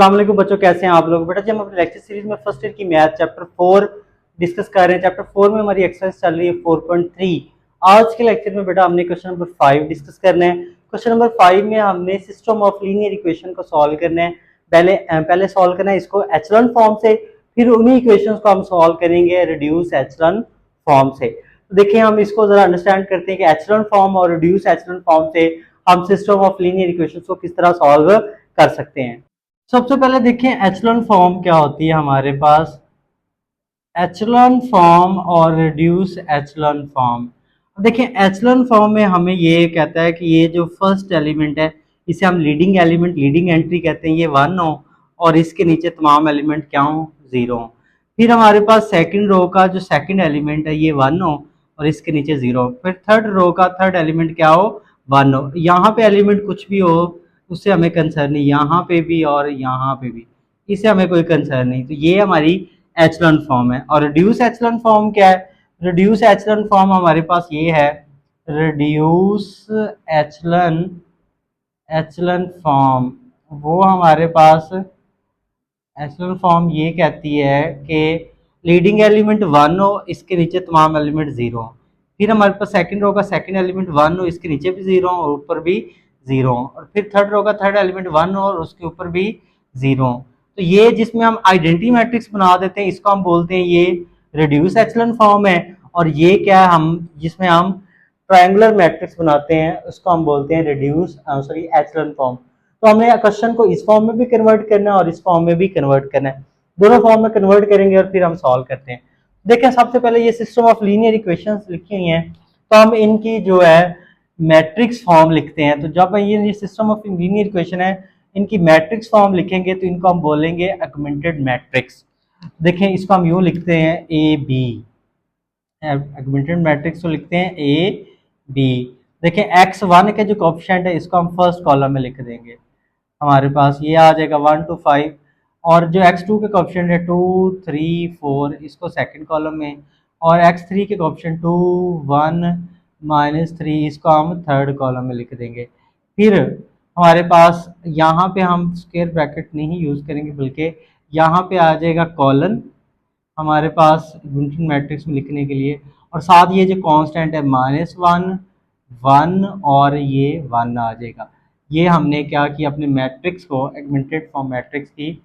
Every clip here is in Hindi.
अस्सलाम वालेकुम बच्चों, कैसे हैं आप लोग। बेटा जी हम अपने लेक्चर सीरीज में फर्स्ट ईयर की मैथ चैप्टर 4 डिस्कस कर रहे हैं। चैप्टर 4 में हमारी एक्सरसाइज चल रही है 4.3। आज के लेक्चर में बेटा हमने क्वेश्चन नंबर 5 डिस्कस करना है। क्वेश्चन नंबर 5 में हमने सिस्टम ऑफ लीनियर इक्वेशन को सॉल्व करना है। पहले सॉल्व करना है इसको एचेलॉन फॉर्म से, फिर उन्हीं इक्वेशंस को हम सॉल्व करेंगे रिड्यूस एचेलॉन फॉर्म से। तो देखिए हम इसको जरा अंडरस्टैंड करते हैं कि एचेलॉन फॉर्म और रिड्यूस एचेलॉन फॉर्म से हम सिस्टम ऑफ लीनियर इक्वेशंस को किस तरह सॉल्व कर सकते हैं। सबसे पहले देखिए एचेलॉन फॉर्म क्या होती है हमारे पास। एचेलॉन फॉर्म और रिड्यूस एचेलॉन फॉर्म। देखिए एचेलॉन फॉर्म में हमें ये कहता है कि ये जो फर्स्ट एलिमेंट है इसे हम लीडिंग एलिमेंट लीडिंग एंट्री कहते हैं, ये 1 हो और इसके नीचे तमाम एलिमेंट क्या हो, 0 हो। फिर हमारे पास सेकंड रो का जो सेकंड एलिमेंट है ये 1 हो और इसके नीचे 0। फिर थर्ड रो का थर्ड एलिमेंट क्या हो, 1 हो। यहाँ पे एलिमेंट कुछ भी हो उससे हमें कंसर्न नहीं, यहाँ पे भी और यहाँ पे भी, इससे हमें कोई कंसर्न नहीं। तो ये हमारी एचेलॉन फॉर्म है। और रिड्यूस एचेलॉन फॉर्म क्या है, रिड्यूस एचेलॉन फॉर्म हमारे पास ये है, रिड्यूस एचेलॉन एचेलॉन फॉर्म वो हमारे पास एचेलॉन फॉर्म ये कहती है कि लीडिंग एलिमेंट 1 हो, इसके नीचे तमाम एलिमेंट 0 हो। फिर हमारे पास सेकंड रो का सेकंड एलिमेंट 1 हो, इसके नीचे भी 0 हो और ऊपर भी 0 हो। और फिर थर्ड रो का थर्ड एलिमेंट 1 हो और उसके ऊपर भी 0 हो। तो ये जिसमें हम आइडेंटिटी मैट्रिक्स बना देते हैं इसको हम बोलते हैं ये रिड्यूस एचेलॉन फॉर्म है। और ये क्या है, हम जिसमें हम ट्रायंगुलर मैट्रिक्स बनाते हैं उसको हम बोलते हैं रिड्यूस एचेलॉन फॉर्म। तो हमें क्वेश्चन को इस फॉर्म में भी कन्वर्ट करना है और इस फॉर्म में भी कन्वर्ट करना है। दोनों फॉर्म में कन्वर्ट करेंगे और फिर हम सॉल्व करते हैं। देखिए सबसे पहले ये सिस्टम ऑफ लीनियर इक्वेशंस लिखी हुई हैं तो हम इनकी जो है मैट्रिक्स फॉर्म लिखते हैं। तो जब ये सिस्टम ऑफ लीनियर इक्वेशन है इनकी मैट्रिक्स फॉर्म लिखेंगे तो इनको हम बोलेंगे ऑगमेंटेड मैट्रिक्स। देखें इसको हम यूँ लिखते हैं ए बी, ऑगमेंटेड मैट्रिक्स को लिखते हैं ए बी। देखें x1 के जो कोएफिशिएंट है इसको हम फर्स्ट कॉलम में लिख देंगे, हमारे पास ये आ जाएगा 1 to 5। और जो x2 के कोएफिशिएंट है 2 3 4 इसको सेकंड कॉलम में, और x3 के कोएफिशिएंट 2 1 -3 इसको हम थर्ड कॉलम में लिख देंगे। फिर हमारे पास यहाँ पे हम स्क्वायर ब्रैकेट नहीं यूज़ करेंगे बल्कि यहाँ पे आ जाएगा कॉलन हमारे पास यूनिट मैट्रिक्स में लिखने के लिए। और साथ ये जो कांस्टेंट है -1 1 और ये 1 आ जाएगा। ये हमने क्या किया, अपने मैट्रिक्स को ऑगमेंटेड फॉर्म मैट्रिक्स की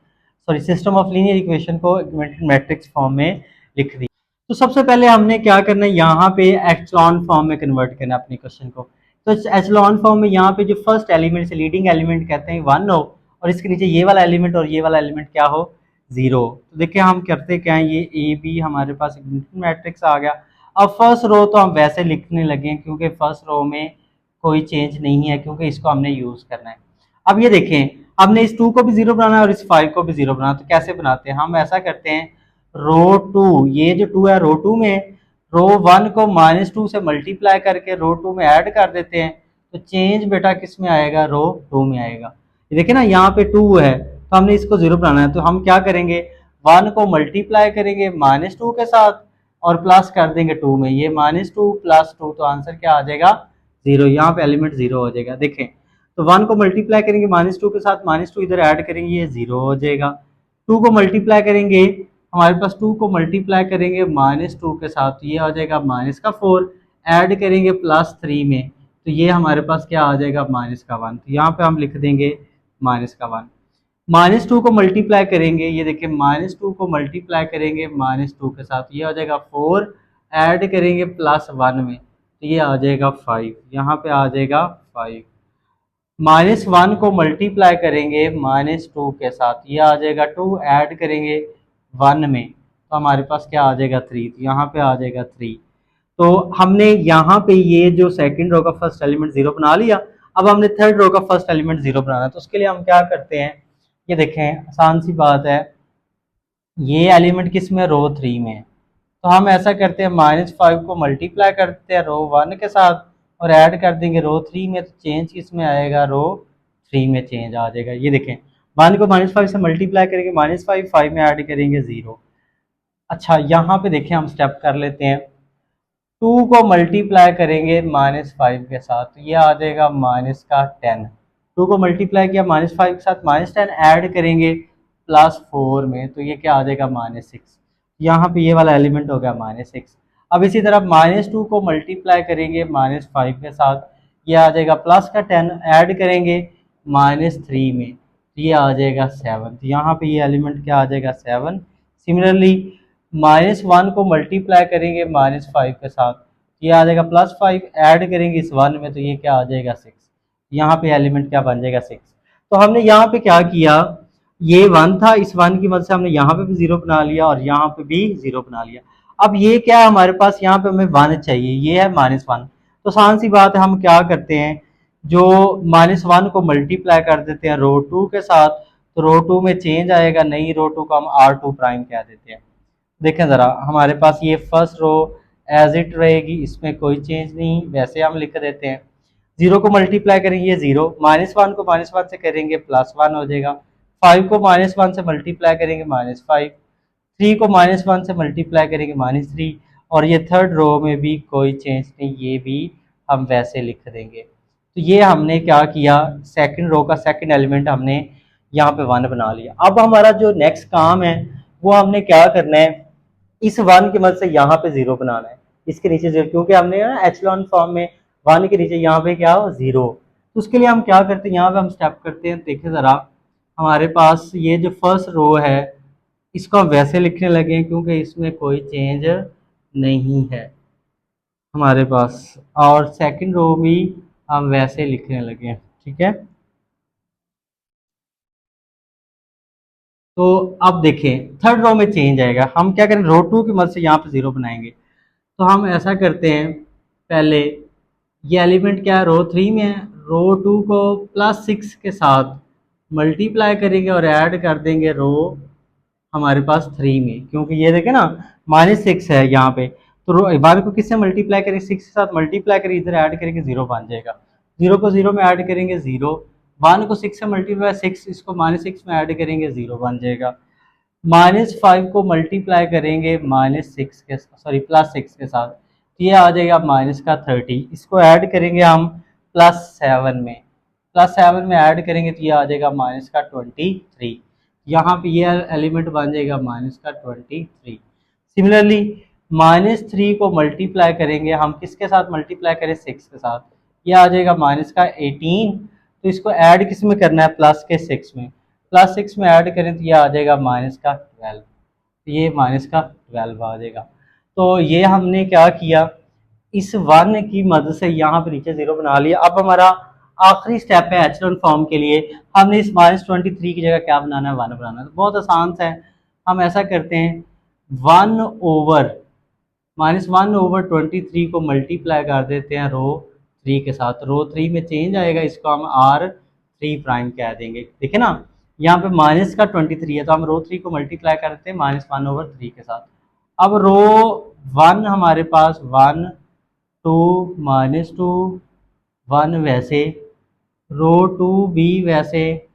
सिस्टम ऑफ लीनियर इक्वेशन को ऑगमेंटेड मैट्रिक्स फॉर्म में लिख दी। तो सबसे पहले हमने क्या करना है, यहाँ पे एचेलॉन फॉर्म में कन्वर्ट करना है अपने क्वेश्चन को। तो एचेलॉन फॉर्म में यहाँ पे जो फर्स्ट एलिमेंट से लीडिंग एलिमेंट कहते हैं 1 हो और इसके नीचे ये वाला एलिमेंट और ये वाला एलिमेंट क्या हो, 0। तो देखिए हम करते क्या है, ये ए बी हमारे पास एक मैट्रिक्स आ गया। अब फर्स्ट रो तो हम वैसे लिखने लगे हैं क्योंकि फर्स्ट रो में कोई चेंज नहीं है क्योंकि इसको हमने यूज करना है। अब ये देखें हमने इस 2 को भी 0 बनाना है और इस 5 को भी 0 बनाना है। तो कैसे बनाते हैं, हम ऐसा करते हैं रो 2, ये जो 2 है रो 2 में रो 1 को -2 से मल्टीप्लाई करके रो 2 में ऐड कर देते हैं। तो चेंज बेटा किस में आएगा, रो 2 में आएगा। ये देखिए ना यहाँ पे 2 है तो हमने इसको 0 बनाना है। तो हम क्या करेंगे, 1 को मल्टीप्लाई करेंगे -2 के साथ और प्लस कर देंगे 2 में, ये -2 + 2 तो आंसर क्या आ जाएगा, 0। यहाँ पे एलिमेंट 0 हो जाएगा। देखें तो 1 को मल्टीप्लाई करेंगे -2 के साथ, -2 इधर ऐड करेंगे ये 0 हो जाएगा। 2 को मल्टीप्लाई करेंगे, हमारे पास 2 को मल्टीप्लाई करेंगे -2 के साथ तो ये आ जाएगा -4, ऐड करेंगे +3 में तो ये हमारे पास क्या आ जाएगा, -1। तो यहाँ पे हम लिख देंगे -1। -2 को मल्टीप्लाई करेंगे, ये देखिए -2 को मल्टीप्लाई करेंगे -2 के साथ ये आ जाएगा 4, ऐड करेंगे +1 में तो ये आ जाएगा 5, यहाँ पे आ जाएगा 5। -1 को मल्टीप्लाई करेंगे -2 के साथ ये आ जाएगा 2, ऐड करेंगे 1 में तो हमारे पास क्या आ जाएगा 3, तो यहाँ पे आ जाएगा 3। तो हमने यहाँ पे ये जो सेकंड रो का फर्स्ट एलिमेंट 0 बना लिया। अब हमने थर्ड रो का फर्स्ट एलिमेंट 0 बनाना है। तो उसके लिए हम क्या करते हैं, ये देखें आसान सी बात है, ये एलिमेंट किस में, रो 3 में। तो हम ऐसा करते हैं -5 को मल्टीप्लाई करते हैं रो 1 के साथ और ऐड कर देंगे रो 3 में। तो चेंज किस में आएगा, रो 3 में चेंज आ जाएगा। ये देखें 1 को -5 से मल्टीप्लाई करेंगे -5, 5 में ऐड करेंगे 0। अच्छा यहाँ पे देखें हम स्टेप कर लेते हैं, 2 को मल्टीप्लाई करेंगे -5 के साथ तो ये आ जाएगा -10। 2 को मल्टीप्लाई किया -5 के साथ, -10 ऐड करेंगे +4 में, तो ये क्या आ जाएगा -6। यहाँ पे ये वाला एलिमेंट हो गया -6। अब इसी तरह -2 को मल्टीप्लाई करेंगे -5 के साथ, ये आ जाएगा प्लस का 10 ऐड करेंगे -3 में, तो ये आ जाएगा 7। तो यहाँ पे ये एलिमेंट क्या आ जाएगा 7। सिमिलरली -1 को मल्टीप्लाई करेंगे -5 के साथ, ये आ जाएगा +5 ऐड करेंगे इस 1 में, तो ये क्या आ जाएगा 6। यहाँ पे एलिमेंट क्या बन जाएगा 6। तो हमने यहाँ पे क्या किया, ये 1 था, इस 1 की मदद से हमने यहाँ पे भी 0 बना लिया और यहाँ पे भी 0 बना लिया। अब ये क्या है हमारे पास, यहाँ पे हमें 1 चाहिए, ये है -1। तो आसान सी बात है, हम क्या करते हैं, जो -1 को मल्टीप्लाई कर देते हैं रो 2 के साथ, तो रो 2 में चेंज आएगा, नई रो 2 को हम R2 प्राइम कह देते हैं। देखें ज़रा, हमारे पास ये फर्स्ट रो एज इट रहेगी, इसमें कोई चेंज नहीं, वैसे हम लिख देते हैं। 0 को मल्टीप्लाई करेंगे ये 0, -1 को -1 से करेंगे +1 हो जाएगा, 5 को -1 से मल्टीप्लाई करेंगे -5, 3 को -1 से मल्टीप्लाई करेंगे -3, और ये थर्ड रो में भी कोई चेंज नहीं, ये भी हम वैसे लिख देंगे। तो ये हमने क्या किया, सेकंड रो का सेकंड एलिमेंट हमने यहाँ पे 1 बना लिया। अब हमारा जो नेक्स्ट काम है वो हमने क्या करना है, इस 1 की मदद से यहाँ पे 0 बनाना है, इसके नीचे 0, क्योंकि हमने ना एचलॉन फॉर्म में 1 के नीचे यहाँ पे क्या हो 0। तो उसके लिए हम क्या करते हैं, यहाँ पे हम स्टेप करते हैं। देखिए ज़रा, हमारे पास ये जो फर्स्ट रो है इसको हम वैसे लिखने लगे क्योंकि इसमें कोई चेंज नहीं है हमारे पास, और सेकंड रो भी हम वैसे लिखने लगे, ठीक है। तो अब देखें थर्ड रो में चेंज आएगा, हम क्या करें, रो 2 की मदद से यहाँ पे 0 बनाएंगे। तो हम ऐसा करते हैं, पहले ये एलिमेंट क्या है रो 3 में है, रो 2 को +6 के साथ मल्टीप्लाई करेंगे और ऐड कर देंगे रो हमारे पास 3 में, क्योंकि ये देखें ना -6 है यहाँ पे, तो रो 1 को किससे मल्टीप्लाई करेंगे, 6 के साथ मल्टीप्लाई करेंगे, इधर ऐड करेंगे 0 बन जाएगा, 0 को 0 में ऐड करेंगे 0, 1 को 6 से मल्टीप्लाई 6, इसको -6 में ऐड करेंगे 0 बन जाएगा, -5 को मल्टीप्लाई करेंगे -6 के सॉरी +6 के साथ, तो ये आ जाएगा -30, इसको ऐड करेंगे हम +7 में, +7 में ऐड करेंगे तो ये आ जाएगा -23। यहाँ पे ये एलिमेंट बन जाएगा -23। सिमिलरली -3 को मल्टीप्लाई करेंगे हम किसके साथ, मल्टीप्लाई करें 6 के साथ, ये आ जाएगा -18। तो इसको ऐड किस में करना है, +6 में, +6 में ऐड करें तो ये आ जाएगा -12, ये -12 आ जाएगा। तो ये हमने क्या किया, इस 1 की मदद से यहाँ पे नीचे 0 बना लिया। अब हमारा आखिरी स्टेप है एचलॉन फॉर्म के लिए, हमने इस -23 की जगह क्या बनाना है, 1 बनाना है। तो बहुत आसान सा है, हम ऐसा करते हैं 1/-1/23 को मल्टीप्लाई कर देते हैं रो 3 के साथ, रो 3 में चेंज आएगा, इसको हम R3 प्राइम कह देंगे। देखिए ना, यहाँ पे -23 है तो हम रो 3 को मल्टीप्लाई करते हैं -1/3 के साथ। अब रो 1 हमारे पास 1 2 -2 1 वैसे, रो 2 भी वैसे,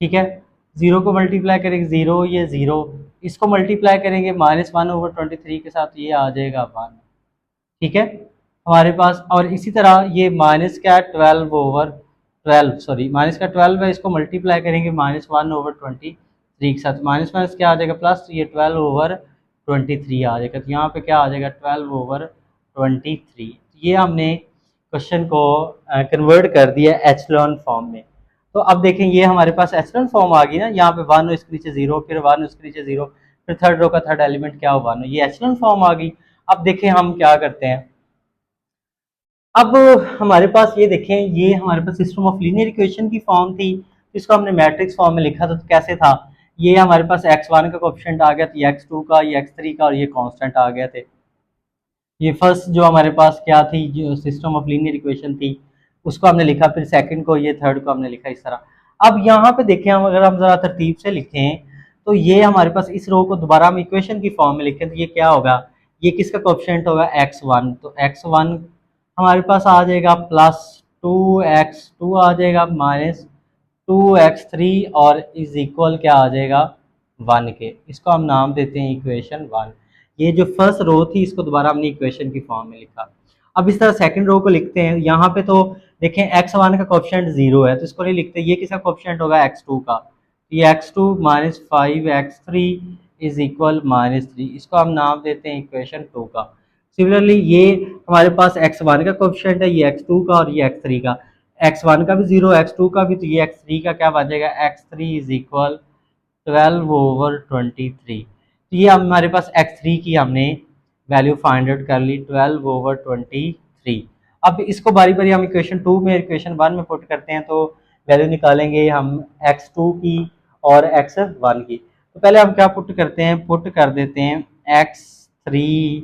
ठीक है। 0 को मल्टीप्लाई करेंगे 0, ये 0, इसको मल्टीप्लाई करेंगे -1/23 के साथ, ये आ जाएगा 1, ठीक है हमारे पास। और इसी तरह ये माइनस का 12/12 सॉरी माइनस का 12 है, इसको मल्टीप्लाई करेंगे -1/23 के साथ, माइनस माइनस क्या आ जाएगा प्लस, तो ये 12/23 आ जाएगा। तो यहाँ पे क्या आ जाएगा 12/23। ये हमने क्वेश्चन को कन्वर्ट कर दिया एचलॉन फॉर्म में। तो अब देखें ये हमारे पास एचलॉन फॉर्म आ गई ना, यहाँ पे 1 इसके नीचे 0, फिर 1 इसके नीचे 0, फिर थर्ड रो का थर्ड एलिमेंट क्या हो 1, ये एचलॉन फॉर्म आ गई। अब देखें हम क्या करते हैं, अब हमारे पास ये देखें, ये हमारे पास सिस्टम ऑफ लीनियर इक्वेशन की फॉर्म थी, इसको हमने मैट्रिक्स फॉर्म में लिखा था। तो कैसे था, ये हमारे पास x1 का कोएफिशिएंट आ गया, तो ये x2 का, ये x3 का, और ये कांस्टेंट आ गए थे। ये फर्स्ट जो हमारे पास क्या थी, जो सिस्टम ऑफ लीनियर इक्वेशन थी, उसको हमने लिखा, फिर सेकंड को, ये थर्ड को हमने लिखा, इस तरह। अब यहाँ पे देखें हम, अगर हम जरा तरतीब से लिखें तो ये हमारे पास इस रो को दोबारा हम इक्वेशन की फॉर्म में लिखें तो ये क्या होगा, ये किसका कोएफिशिएंट होगा x1, तो x1 हमारे पास आ जाएगा +2x2 आ जाएगा -2x3 और इज इक्वल क्या आ जाएगा 1 के। इसको हम नाम देते हैं इक्वेशन 1। ये जो फर्स्ट रो थी इसको दोबारा हमने इक्वेशन की फॉर्म में लिखा। अब इस तरह सेकंड रो को लिखते हैं। यहाँ पे तो देखें x1 का कोएफिशिएंट 0 है तो इसको नहीं लिखते, ये किसका कोएफिशिएंट होगा x2 का, ये x2 minus 5x3 is equal -3, इसको हम नाम देते हैं इक्वेशन 2 का। सिमिलरली ये हमारे पास x1 का कोएफिशिएंट है, ये x2 का और ये x3 का, x1 का भी 0 x2 का भी, तो ये x3 का क्या बन जाएगा, x3 इज इक्वल 12/23। तो ये हमारे पास x3 की हमने वैल्यू फाइंड आउट कर ली 12/23। अब इसको बारी बारी हम इक्वेशन 2 में इक्वेशन 1 में पुट करते हैं तो वैल्यू निकालेंगे हम x2 की और x1 की। तो पहले हम क्या पुट करते हैं, पुट कर देते हैं x3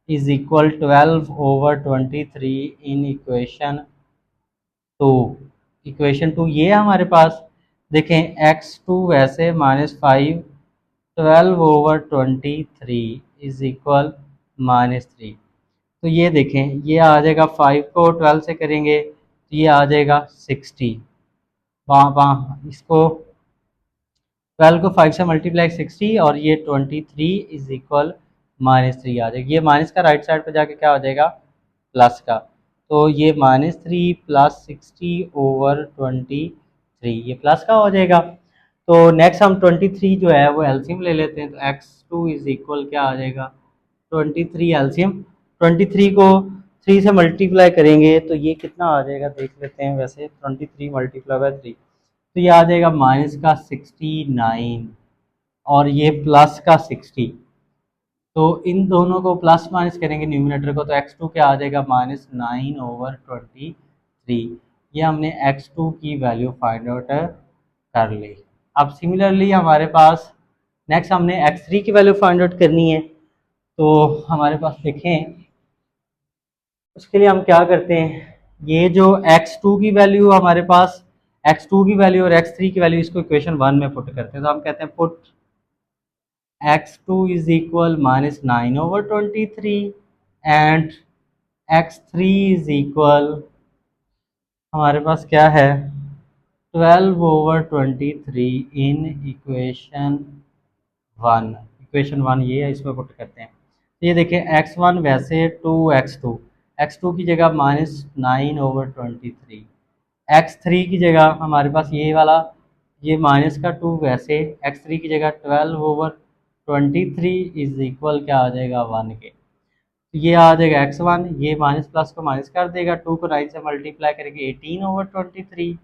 is equal 12/23 in equation 2। Equation 2 ये है हमारे पास, देखें x2 वैसे -5 12/23 इज इक्वल -3। तो ये देखें ये आ जाएगा, 5 को 12 से करेंगे तो ये आ जाएगा 60, वहाँ इसको 12 को 5 से मल्टीप्लाई 60 और ये 23 इज इक्वल -3 आ जाएगा। ये माइनस का राइट साइड पे जाके क्या हो जाएगा, प्लस का, तो ये -3 प्लस 60/23 ये प्लस का हो जाएगा। तो नेक्स्ट हम 23 जो है वो एलसीएम ले लेते हैं, तो x2 इज इक्वल क्या आ जाएगा 23 एलसीएम, 23 को 3 से मल्टीप्लाई करेंगे तो ये कितना आ जाएगा देख लेते हैं। वैसे 23 मल्टीप्लाई बाय 3 तो ये आ जाएगा माइनस का 69 और ये प्लस का 60। तो इन दोनों को प्लस माइनस करेंगे न्यूमिनेटर को, तो x2 क्या आ जाएगा -9/23। ये हमने x2 की वैल्यू फाइंड आउट कर ली। अब सिमिलरली हमारे पास नेक्स्ट हमने x3 की वैल्यू फाइंड आउट करनी है। तो हमारे पास देखें उसके लिए हम क्या करते हैं, ये जो x2 की वैल्यू हमारे पास, x2 की वैल्यू और x3 की वैल्यू इसको इक्वेशन 1 में पुट करते हैं। तो हम कहते हैं put x2 is equal -9/23 and x3 is equal हमारे पास क्या है 12/23 इन इक्वेशन 1। इक्वेशन 1 ये है, इसमें पुट करते हैं। तो ये देखें x1 वैसे 2x2, x2 की जगह -9/23, x3 की जगह हमारे पास ये वाला ये माइनस का 2 वैसे x3 की जगह 12/23 इज इक्वल क्या आ जाएगा 1 के। तो ये आ जाएगा x1, ये माइनस प्लस को माइनस कर देगा, 2 को 9 से मल्टीप्लाई करेंगे 18/23,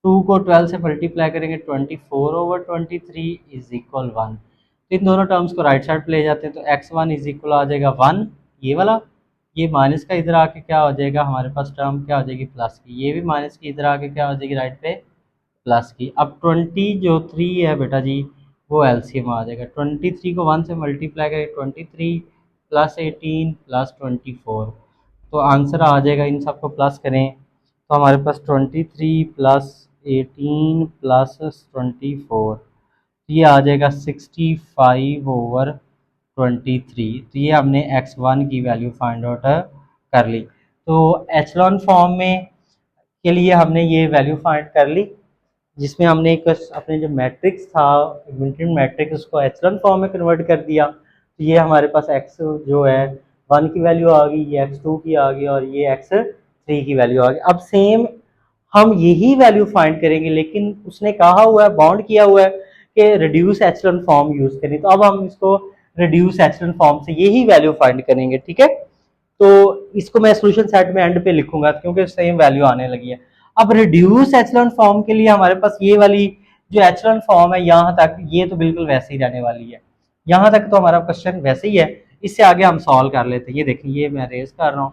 2 को 12 से मल्टीप्लाई करेंगे 24/23 इज इक्वल 1। तो इन दोनों टर्म्स को राइट साइड पे ले जाते हैं तो x1 इज इक्वल आ जाएगा 1 ये वाला, ये माइनस का इधर आके क्या हो जाएगा हमारे पास टर्म क्या हो जाएगी प्लस की, ये भी माइनस की इधर आके क्या हो जाएगी राइट पे प्लस की। अब 20 जो 3 है बेटा जी वो एलसीएम आ जाएगा, 23 को 1 से मल्टीप्लाई करेंगे 23 प्लस 18 प्लस 24, तो आंसर आ जाएगा, इन सबको प्लस करें तो हमारे पास 23 प्लस 18 प्लस 24 ये आ जाएगा 65/23। तो ये हमने x1 की वैल्यू फाइंड आउट कर ली। तो एचलॉन फॉर्म में के लिए हमने ये वैल्यू फाइंड कर ली, जिसमें हमने एक अपने जो मैट्रिक्स था इक्विवेलेंट मैट्रिक्स उसको एचलॉन फॉर्म में कन्वर्ट कर दिया। तो ये हमारे पास x जो है 1 की वैल्यू आ गई, ये x2 की आ गई और ये x3 की वैल्यू आ गई। अब सेम हम यही वैल्यू फाइंड करेंगे, लेकिन उसने कहा हुआ है, बाउंड किया हुआ है कि रिड्यूस एचलॉन फॉर्म यूज करें, तो अब हम इसको रिड्यूस एचलॉन फॉर्म से यही वैल्यू फाइंड करेंगे, ठीक है। तो इसको मैं सॉल्यूशन सेट में एंड पे लिखूंगा क्योंकि सेम वैल्यू आने लगी है। अब रिड्यूस एचलॉन फॉर्म के लिए हमारे पास ये वाली जो एचलॉन फॉर्म है यहाँ तक ये तो बिल्कुल वैसे ही रहने वाली है, यहाँ तक तो हमारा क्वेश्चन वैसे ही है। इससे आगे हम सॉल्व कर लेते हैं। ये देखिए ये मैं रेज कर रहा हूँ,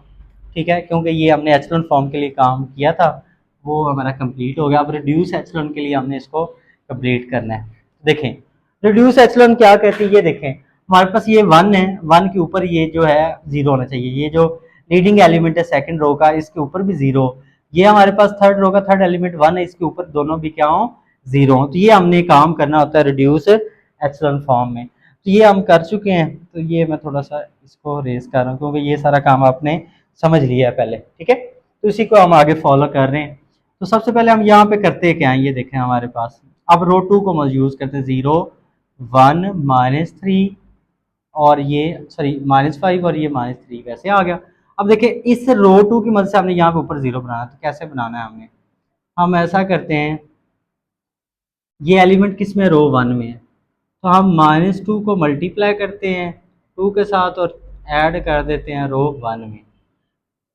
ठीक है, क्योंकि ये हमने एचलॉन फॉर्म के लिए काम किया था वो हमारा कंप्लीट हो गया। अब रिड्यूस एचलॉन के लिए हमने इसको कंप्लीट करना है। देखें रिड्यूस एचलॉन क्या कहती है, ये देखें हमारे पास ये 1 है, 1 के ऊपर ये जो है 0 होना चाहिए, ये जो लीडिंग एलिमेंट है सेकंड रो का इसके ऊपर भी 0, ये हमारे पास थर्ड रो का थर्ड एलिमेंट 1 है, इसके ऊपर दोनों भी क्या हो 0 हो। तो ये हमने काम करना होता है रिड्यूस एचलॉन फॉर्म में। तो ये हम कर चुके हैं, तो ये मैं थोड़ा सा इसको रेज कर रहा हूँ क्योंकि ये सारा काम आपने समझ लिया है पहले, ठीक है। तो इसी को हम आगे फॉलो कर रहे हैं। तो सबसे पहले हम यहाँ पे करते क्या है, ये देखें हमारे पास अब रो 2 को यूज करते हैं, 0 1 -3 और ये सॉरी -5 और ये -3 वैसे आ गया। अब देखिए इस रो 2 की मदद से हमने यहाँ पे ऊपर 0 बनाना है, तो कैसे बनाना है हमने, हम ऐसा करते हैं, ये एलिमेंट किस में, रो 1 में है, तो हम -2 को मल्टीप्लाई करते हैं 2 के साथ और ऐड कर देते हैं रो 1 में।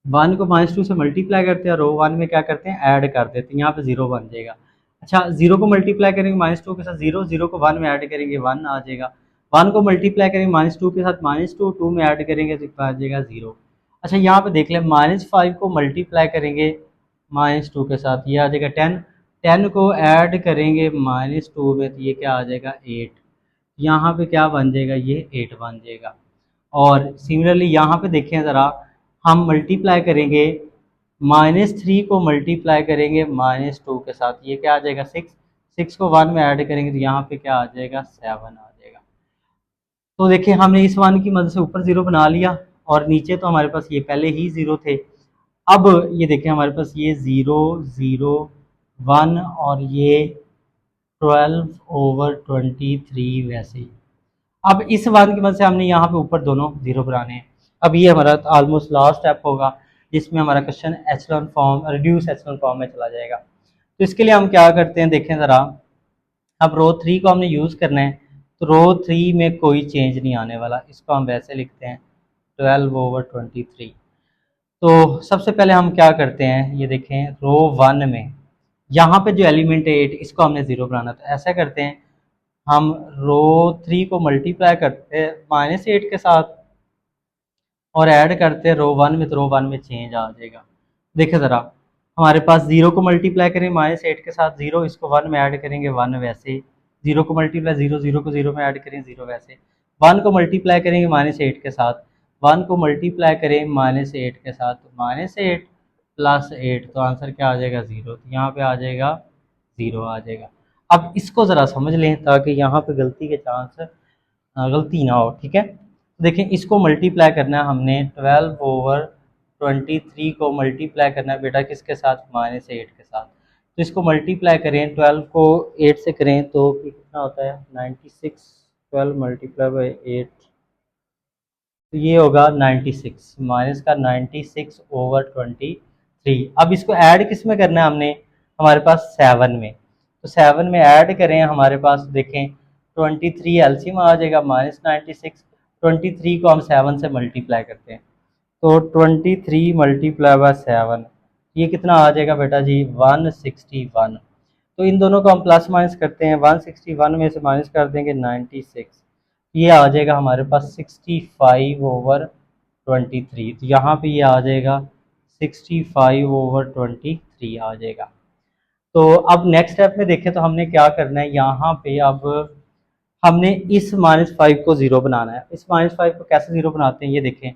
1 को -2 से मल्टीप्लाई करते हैं, रो 1 में क्या करते हैं, ऐड कर देते हैं, यहाँ पे 0 बन जाएगा। अच्छा 0 को मल्टीप्लाई करेंगे -2 के साथ 0, 0 को 1 में ऐड करेंगे 1 आ जाएगा। 1 को मल्टीप्लाई करेंगे -2 के साथ -2, 2 में ऐड करेंगे तो आ जाएगा 0। अच्छा यहाँ पे देख लें, -5 को मल्टीप्लाई करेंगे -2 के साथ, ये आ जाएगा 10, 10 को ऐड करेंगे -2 में तो ये क्या आ जाएगा 8, यहाँ पे क्या बन जाएगा, ये 8 बन जाएगा। और सिमिलरली यहाँ पे देखें ज़रा, हम मल्टीप्लाई करेंगे -3 को मल्टीप्लाई करेंगे -2 के साथ, ये क्या आ जाएगा 6, 6 को 1 में ऐड करेंगे तो यहाँ पे क्या आ जाएगा 7 आ जाएगा। तो देखिए हमने इस 1 की मदद से ऊपर 0 बना लिया और नीचे तो हमारे पास ये पहले ही 0 थे। अब ये देखिए हमारे पास ये 0 0 1 और ये 12/23 वैसे ही। अब इस 1 की मदद से हमने यहाँ पे ऊपर दोनों 0 बनाने हैं। अब ये हमारा ऑलमोस्ट लास्ट स्टेप होगा जिसमें हमारा question echelon form, reduce echelon form में चला जाएगा। तो इसके लिए हम क्या करते हैं, देखें ज़रा, अब रो 3 को हमने यूज़ करना है, तो रो 3 में कोई चेंज नहीं आने वाला, इसको हम वैसे लिखते हैं 12/23। तो सबसे पहले हम क्या करते हैं, ये देखें रो 1 में यहाँ पे जो एलिमेंट है 8, इसको हमने 0 बनाना, तो ऐसा करते हैं, हम रो 3 को मल्टीप्लाई करते हैं -8 के साथ और ऐड करते हैं रो 1 में, तो रो 1 में चेंज आ जाएगा। देखिए ज़रा, हमारे पास 0 को मल्टीप्लाई करेंगे -8 के साथ 0, इसको 1 में ऐड करेंगे 1 वैसे, 0 को मल्टीप्लाई 0, 0 को 0 में ऐड करेंगे 0 वैसे, 1 को मल्टीप्लाई करेंगे -8 के साथ, 1 को मल्टीप्लाई करें -8 के साथ, तो -8 + 8, तो आंसर क्या आ जाएगा 0, तो यहाँ पे आ जाएगा 0 आ जाएगा। अब इसको ज़रा समझ लें ताकि यहाँ पे गलती के चांस गलती ना हो, ठीक है। तो देखें इसको मल्टीप्लाई करना है हमने 12/23 को मल्टीप्लाई करना है बेटा किसके साथ, -8 के साथ। तो इसको मल्टीप्लाई करें, 12 को 8 से करें तो कितना होता है 96, 12 × 8, तो ये होगा 96, माइनस का 96/23। अब इसको ऐड किस में करना है हमने, हमारे पास 7 में, तो 7 में ऐड करें, हमारे पास देखें 23 एलसीएम आ जाएगा -96, 23 को हम 7 से मल्टीप्लाई करते हैं, तो 23 × 7, ये कितना आ जाएगा बेटा जी 161। तो इन दोनों को हम प्लस माइनस करते हैं, 161 में से माइनस कर देंगे 96, ये आ जाएगा हमारे पास 65/23, तो यहाँ पे ये आ जाएगा 65/23 आ जाएगा। तो अब नेक्स्ट स्टेप में देखें तो हमने क्या करना है, यहाँ पे अब हमने इस -5 को 0 बनाना है। इस -5 को कैसे 0 बनाते हैं, ये देखें,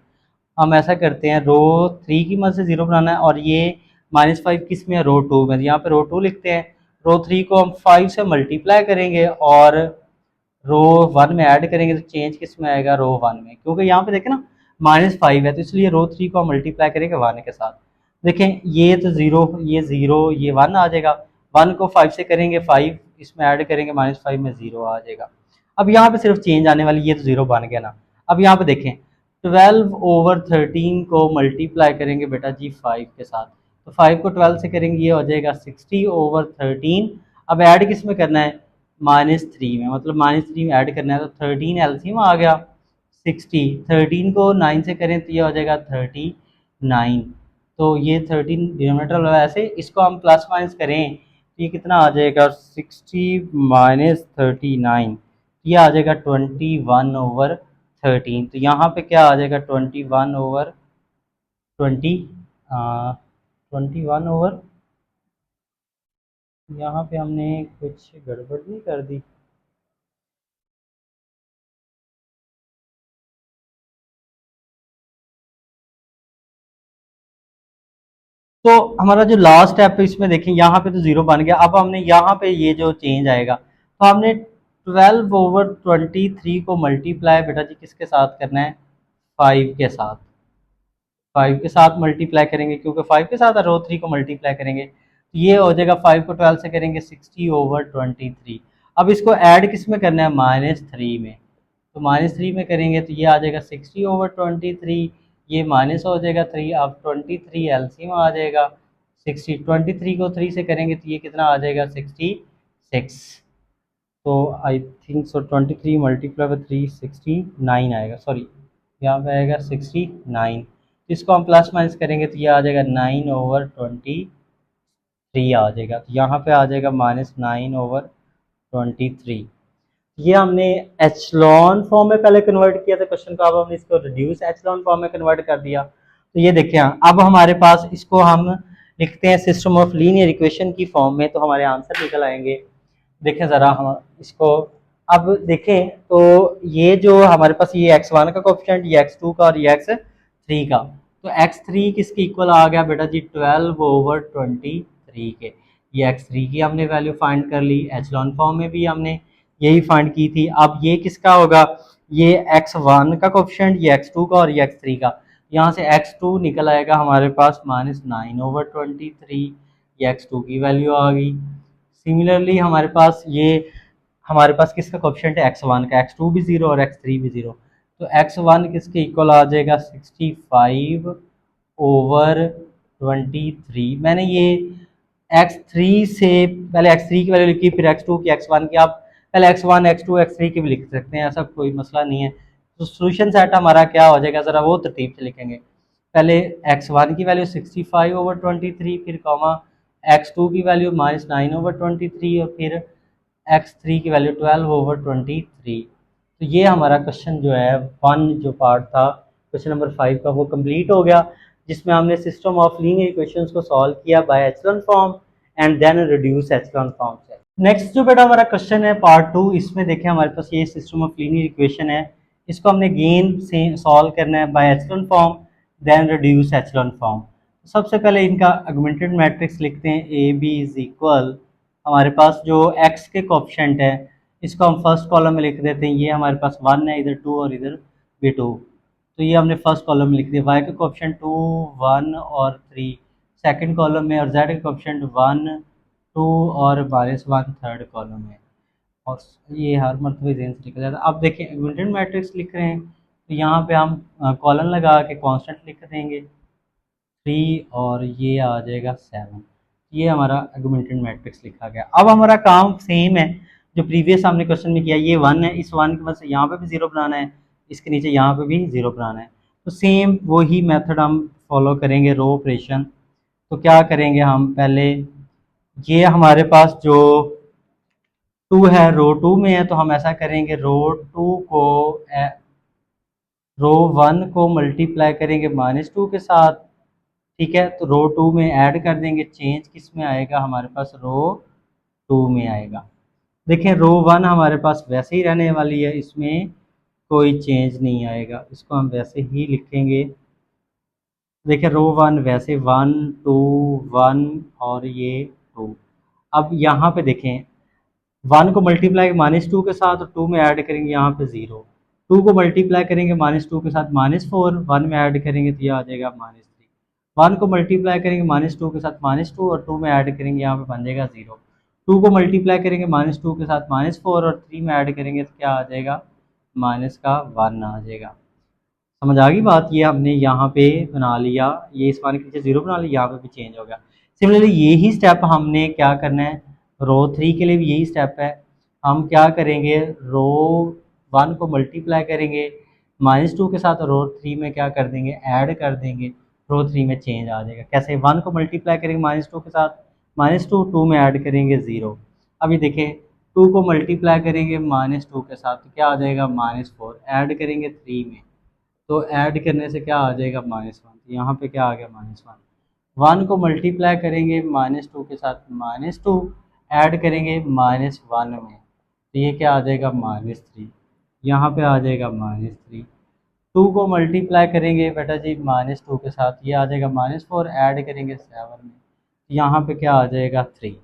हम ऐसा करते हैं, रो 3 की मदद से 0 बनाना है और ये -5 किस में है, रो 2 में, यहाँ पे रो 2 लिखते हैं। रो 3 को हम 5 से मल्टीप्लाई करेंगे और रो 1 में ऐड करेंगे तो चेंज किस में आएगा, रो 1 में, क्योंकि यहाँ पे देखें ना -5 है तो इसलिए रो 3 को हम मल्टीप्लाई करेंगे 1 के साथ। देखें ये तो 0, ये 0, ये 1 आ जाएगा, 1 को 5 से करेंगे 5, इसमें ऐड करेंगे -5 में 0 आ जाएगा। अब यहाँ पे सिर्फ चेंज आने वाली, ये तो 0 बन गया ना। अब यहाँ पे देखें 12/13 को मल्टीप्लाई करेंगे बेटा जी 5 के साथ, तो 5 को 12 से करेंगे, ये हो जाएगा 60/13। अब ऐड किस में करना है, -3 में, मतलब -3 में ऐड करना है, तो 13 एलसीएम आ गया 60, 13 को 9 से करें तो ये हो जाएगा 39, तो ये 13 डिनोमिनेटर वाला, ऐसे इसको हम प्लस माइनस करें तो ये कितना आ जाएगा 60 - 39, ये आ जाएगा 21/13। तो यहाँ पे क्या आ जाएगा 21 ओवर, यहाँ पे हमने कुछ गड़बड़ नहीं कर दी, तो हमारा जो लास्ट स्टेप है इसमें देखें, यहाँ पे तो 0 बन गया। अब हमने यहाँ पे ये जो चेंज आएगा, तो हमने 12/23 को मल्टीप्लाई बेटा जी किसके साथ करना है, 5 के साथ, 5 के साथ मल्टीप्लाई करेंगे, क्योंकि 5 के साथ रो 3 को मल्टीप्लाई करेंगे, तो ये हो जाएगा 5 को 12 से करेंगे 60/23। अब इसको ऐड किस में करना है, -3 में, तो -3 में करेंगे तो ये आ जाएगा 60/23, ये माइनस हो जाएगा 3, अब 23 एलसीएम आ जाएगा 60, 23 को 3 से करेंगे तो ये कितना आ जाएगा 66। तो I think so 23 multiply by 369 आएगा, सॉरी यहाँ पे आएगा 69। तो इसको हम प्लस माइनस करेंगे तो ये आ जाएगा 9/23 आ जाएगा, तो यहाँ पे आ जाएगा -9/23। ये हमने एचलॉन फॉर्म में पहले कन्वर्ट किया था क्वेश्चन को, अब हमने इसको रिड्यूस एचलॉन फॉर्म में कन्वर्ट कर दिया। तो ये देखिए अब हमारे पास इसको हम लिखते हैं सिस्टम ऑफ लीनियर इक्वेशन की फॉर्म में, तो हमारे आंसर निकल आएंगे। देखें ज़रा हम इसको, अब देखें तो ये जो हमारे पास ये x1 का कोफिशिएंट, ये x2 का और ये x3 का, तो x3 किसके इक्वल आ गया बेटा जी 12/23 के। ये x3 की हमने वैल्यू फाइंड कर ली, एचलॉन फॉर्म में भी हमने यही फाइंड की थी। अब ये किसका होगा, ये x1 का कोफिशिएंट, ये x2 का और ये x3 का। यहाँ से x2 निकल आएगा हमारे पास -9/23, ये x2 की वैल्यू आ गई। सिमिलरली हमारे पास किसका कोफिशिएंट है x1 का, x2 भी 0 और x3 भी 0, तो x1 किसके इक्वल आ जाएगा 65/23। मैंने ये x3 से पहले x3 की वैल्यू लिखी, फिर x2 की, x1 की, आप पहले x1 x2 x3 की भी लिख सकते हैं, ऐसा कोई मसला नहीं है। तो सोल्यूशन सेट हमारा क्या हो जाएगा, ज़रा वो तरतीब से लिखेंगे। पहले x1 की वैल्यू 65/23, फिर कॉमा x2 की वैल्यू -9/23 और फिर x3 की वैल्यू 12/23। तो ये हमारा क्वेश्चन जो है वन जो पार्ट था क्वेश्चन नंबर 5 का वो कंप्लीट हो गया, जिसमें हमने सिस्टम ऑफ लीनियर इक्वेशंस को सॉल्व किया by echelon form and then reduce echelon form से। नेक्स्ट जो बेटा हमारा क्वेश्चन है पार्ट 2, इसमें देखें हमारे पास ये सिस्टम ऑफ लीनियर इक्वेशन है, इसको हमने गेन से सॉल्व करना है by echelon form then reduce echelon form. सबसे पहले इनका ऑगमेंटेड मैट्रिक्स लिखते हैं, ए बी इज इक्वल, हमारे पास जो x के कोफिशिएंट है इसको हम फर्स्ट कॉलम में लिख देते हैं, ये हमारे पास 1 है, इधर 2 और इधर भी 2, तो ये हमने फर्स्ट कॉलम में लिख दिया। y के कोफिशिएंट 2, 1 और 3 सेकंड कॉलम में, और z के कोफिशिएंट 1, 2 और -1 थर्ड कॉलम में, और ये हर मरतबा जेन से निकल जाता है। अब देखिए ऑगमेंटेड मैट्रिक्स लिख रहे हैं, तो यहाँ पे हम कॉलन लगा के कांस्टेंट लिख देंगे 3 और ये आ जाएगा 7। ये हमारा आर्गुमेंटेड मैट्रिक्स लिखा गया। अब हमारा काम सेम है जो प्रीवियस हमने क्वेश्चन में किया, ये 1 है, इस 1 के बस यहाँ पे भी 0 बनाना है, इसके नीचे यहाँ पे भी 0 बनाना है, तो सेम वही मेथड हम फॉलो करेंगे रो ऑपरेशन। तो क्या करेंगे हम, पहले ये हमारे पास जो 2 है रो 2 में है, तो हम ऐसा करेंगे रो 1 को मल्टीप्लाई करेंगे -2 के साथ, ठीक है, तो रो 2 में ऐड कर देंगे, चेंज किस में आएगा हमारे पास रो 2 में आएगा। देखें रो 1 हमारे पास वैसे ही रहने वाली है, इसमें कोई चेंज नहीं आएगा, इसको हम वैसे ही लिखेंगे। देखिए रो 1 वैसे 1 2 1 और ये 2। अब यहाँ पे देखें 1 को मल्टीप्लाई -2 के साथ और 2 में ऐड करेंगे यहाँ पे 0, 2 को मल्टीप्लाई करेंगे -2 के साथ -4, 1 में ऐड करेंगे तो ये आ जाएगा -3, 1 को मल्टीप्लाई करेंगे -2 के साथ -2 और 2 में ऐड करेंगे यहाँ पे बन जाएगा 0, 2 को मल्टीप्लाई करेंगे -2 के साथ -4 और 3 में ऐड करेंगे तो क्या आ जाएगा -1 आ जाएगा। समझ आ गई बात, ये हमने यहाँ पे बना लिया, ये इस मान के नीचे 0 बना लिया, यहाँ पे भी चेंज हो गया। सिमिलरली यही स्टेप हमने क्या करना है, रो 3 के लिए भी यही स्टेप है। हम क्या करेंगे, रो 1 को मल्टीप्लाई करेंगे -2 के साथ, रो 3 में क्या कर देंगे, ऐड कर देंगे, रो 3 में चेंज आ जाएगा। कैसे, 1 को मल्टीप्लाई करेंगे -2 के साथ, -2, 2 में ऐड करेंगे 0। अभी देखें 2 को मल्टीप्लाई करेंगे -2 के साथ तो क्या आ जाएगा -4, ऐड करेंगे 3 में, तो ऐड करने से क्या आ जाएगा -1, तो यहाँ पे क्या आ गया -1। 1 को मल्टीप्लाई करेंगे -2 के साथ, -2 ऐड करेंगे -1 में, तो ये क्या आ जाएगा -3, यहाँ पे आ जाएगा -3। 2 को मल्टीप्लाई करेंगे बेटा जी -2 के साथ, ये आ जाएगा -4 ऐड करेंगे 7 में, यहाँ पे क्या आ जाएगा 3।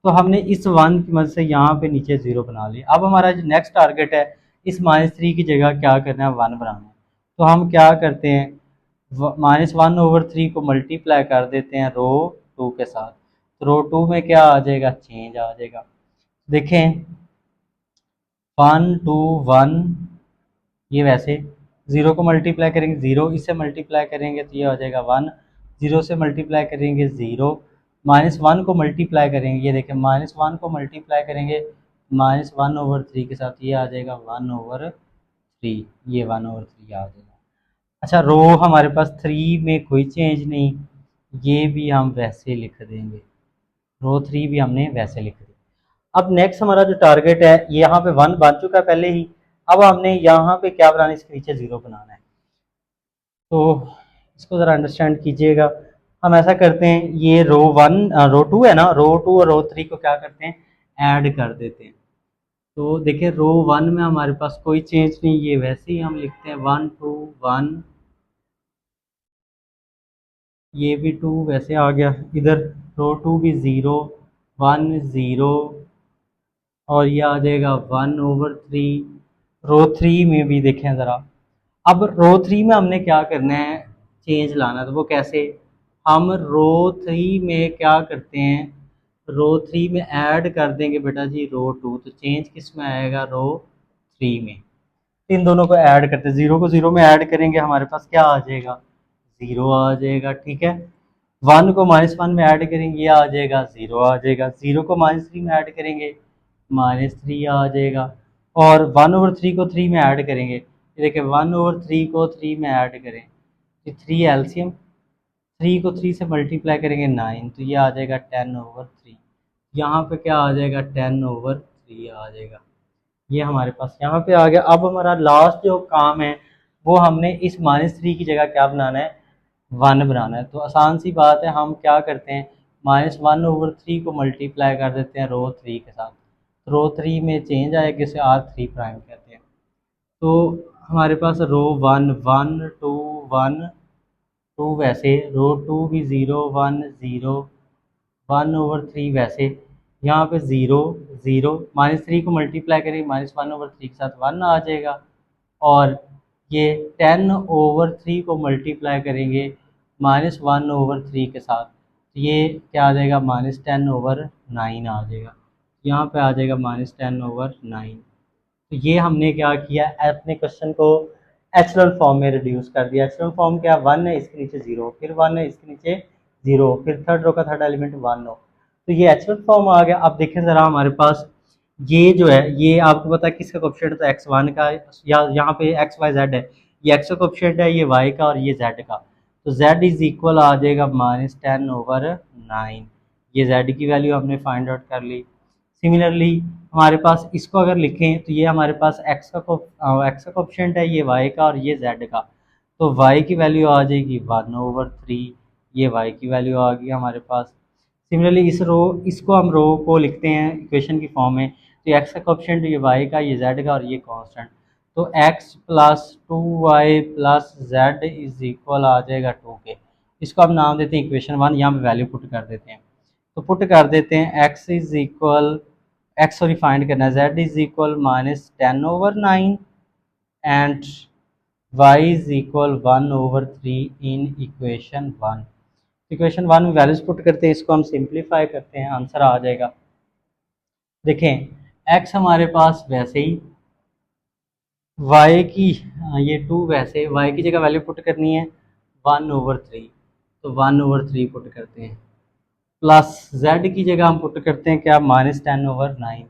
तो हमने इस 1 की मदद से यहाँ पे नीचे 0 बना लिया। अब हमारा जो नेक्स्ट टारगेट है, इस -3 की जगह क्या करना है, 1 बनाना है। तो हम क्या करते हैं, -1/3 को मल्टीप्लाई कर देते हैं रो 2 के साथ, तो रो 2 में क्या आ जाएगा, चेंज आ जाएगा। देखें 1 2 1, ये वैसे 0 को मल्टीप्लाई करेंगे 0, इससे मल्टीप्लाई करेंगे तो ये हो जाएगा 1, 0 से मल्टीप्लाई करेंगे 0, -1 को मल्टीप्लाई करेंगे, ये देखें -1 को मल्टीप्लाई करेंगे -1/3 के साथ, ये आ जाएगा 1/3, ये 1/3 आ जाएगा। अच्छा, रो हमारे पास 3 में कोई चेंज नहीं, ये भी हम वैसे लिख देंगे, रो 3 भी हमने वैसे लिख दी। अब नेक्स्ट हमारा जो टारगेट है, ये यहाँ पे 1 बन चुका है पहले ही, अब हमने यहाँ पे क्या बनाना है, इसके नीचे 0 बनाना है। तो इसको ज़रा अंडरस्टैंड कीजिएगा। हम ऐसा करते हैं, ये रो 2 है ना, रो 2 और रो 3 को क्या करते हैं, ऐड कर देते हैं। तो देखिए रो 1 में हमारे पास कोई चेंज नहीं, ये वैसे ही हम लिखते हैं 1 2 1, ये भी 2 वैसे आ गया इधर, रो 2 भी 0 1 0, और ये आ जाएगा 1/3। रो 3 में भी देखें ज़रा, अब रो 3 में हमने क्या करना है, चेंज लाना है, तो वो कैसे, हम रो 3 में क्या करते हैं, रो 3 में ऐड कर देंगे बेटा जी रो 2, तो चेंज किस में आएगा, रो 3 में। इन दोनों को ऐड करते हैं, 0 को 0 में ऐड करेंगे, हमारे पास क्या आ जाएगा, 0 आ जाएगा, ठीक है। 1 को -1 में ऐड करेंगे, ये आ जाएगा 0 आ जाएगा, 0 को -3 में ऐड करेंगे -3 आ जाएगा, और 1/3 को 3 में ऐड करेंगे, ये देखिए 1/3 को 3 में ऐड करें, ये 3 एलसीएम, 3 को 3 से मल्टीप्लाई करेंगे 9, तो ये आ जाएगा 10/3, यहाँ पे क्या आ जाएगा 10/3 आ जाएगा, ये हमारे पास यहाँ पे आ गया। अब हमारा लास्ट जो काम है, वो हमने इस -3 की जगह क्या बनाना है, 1 बनाना है। तो आसान सी बात है, हम क्या करते हैं, -1/3 को मल्टीप्लाई कर देते हैं रो 3 के साथ, रो 3 में चेंज आएगा, इसे R3 प्राइम कहते हैं। तो हमारे पास रो 1 1 2 1 2 वैसे, रो 2 भी 0 1 0 1/3 वैसे, यहाँ पे 0 0, -3 को मल्टीप्लाई करेंगे -1/3 के साथ 1 आ जाएगा, और ये 10/3 को मल्टीप्लाई करेंगे -1/3 के साथ, तो ये क्या आ जाएगा, -10/9 आ जाएगा, यहाँ पे आ जाएगा -10/9। तो ये हमने क्या किया, अपने क्वेश्चन को एचलन फॉर्म में रिड्यूस कर दिया। एचलन फॉर्म क्या, 1 है इसके नीचे 0, फिर 1 है इसके नीचे 0, फिर थर्ड रो का थर्ड एलिमेंट 1 हो, तो ये एचलन फॉर्म आ गया। अब देखें ज़रा हमारे पास ये जो है, ये आपको पता है किसका कोएफिशिएंट था, x1 का, या यहाँ पे x y z है, ये x का कोएफिशिएंट है, ये y का, और ये z का, तो z इज इक्वल आ जाएगा -10/9, ये z की वैल्यू हमने फाइंड आउट कर ली। सिमिलरली हमारे पास इसको अगर लिखें, तो ये हमारे पास x का कोएफिशिएंट है, ये y का, और ये z का, तो y की वैल्यू आ जाएगी 1/3, ये y की वैल्यू आ गई हमारे पास। सिमिलरली इसको हम रो को लिखते हैं इक्वेशन की फॉर्म में, तो x का कोएफिशिएंट ये y का, ये z का, और ये कांस्टेंट, तो x + 2y + z is equal आ जाएगा 2 के। इसको हम नाम देते हैं इक्वेशन 1, यहाँ पे वैल्यू पुट कर देते हैं, तो पुट कर देते हैं x फाइंड करना है, z is equal -10/9 and y is equal 1/3 in equation 1। Equation 1 में वैल्यूज पुट करते हैं, इसको हम सिंप्लीफाई करते हैं, आंसर आ जाएगा। देखें x हमारे पास वैसे ही, y की ये 2 वैसे, y की जगह वैल्यू पुट करनी है 1/3, तो 1/3 पुट करते हैं, प्लस z की जगह हम पुट करते हैं क्या, -10/9,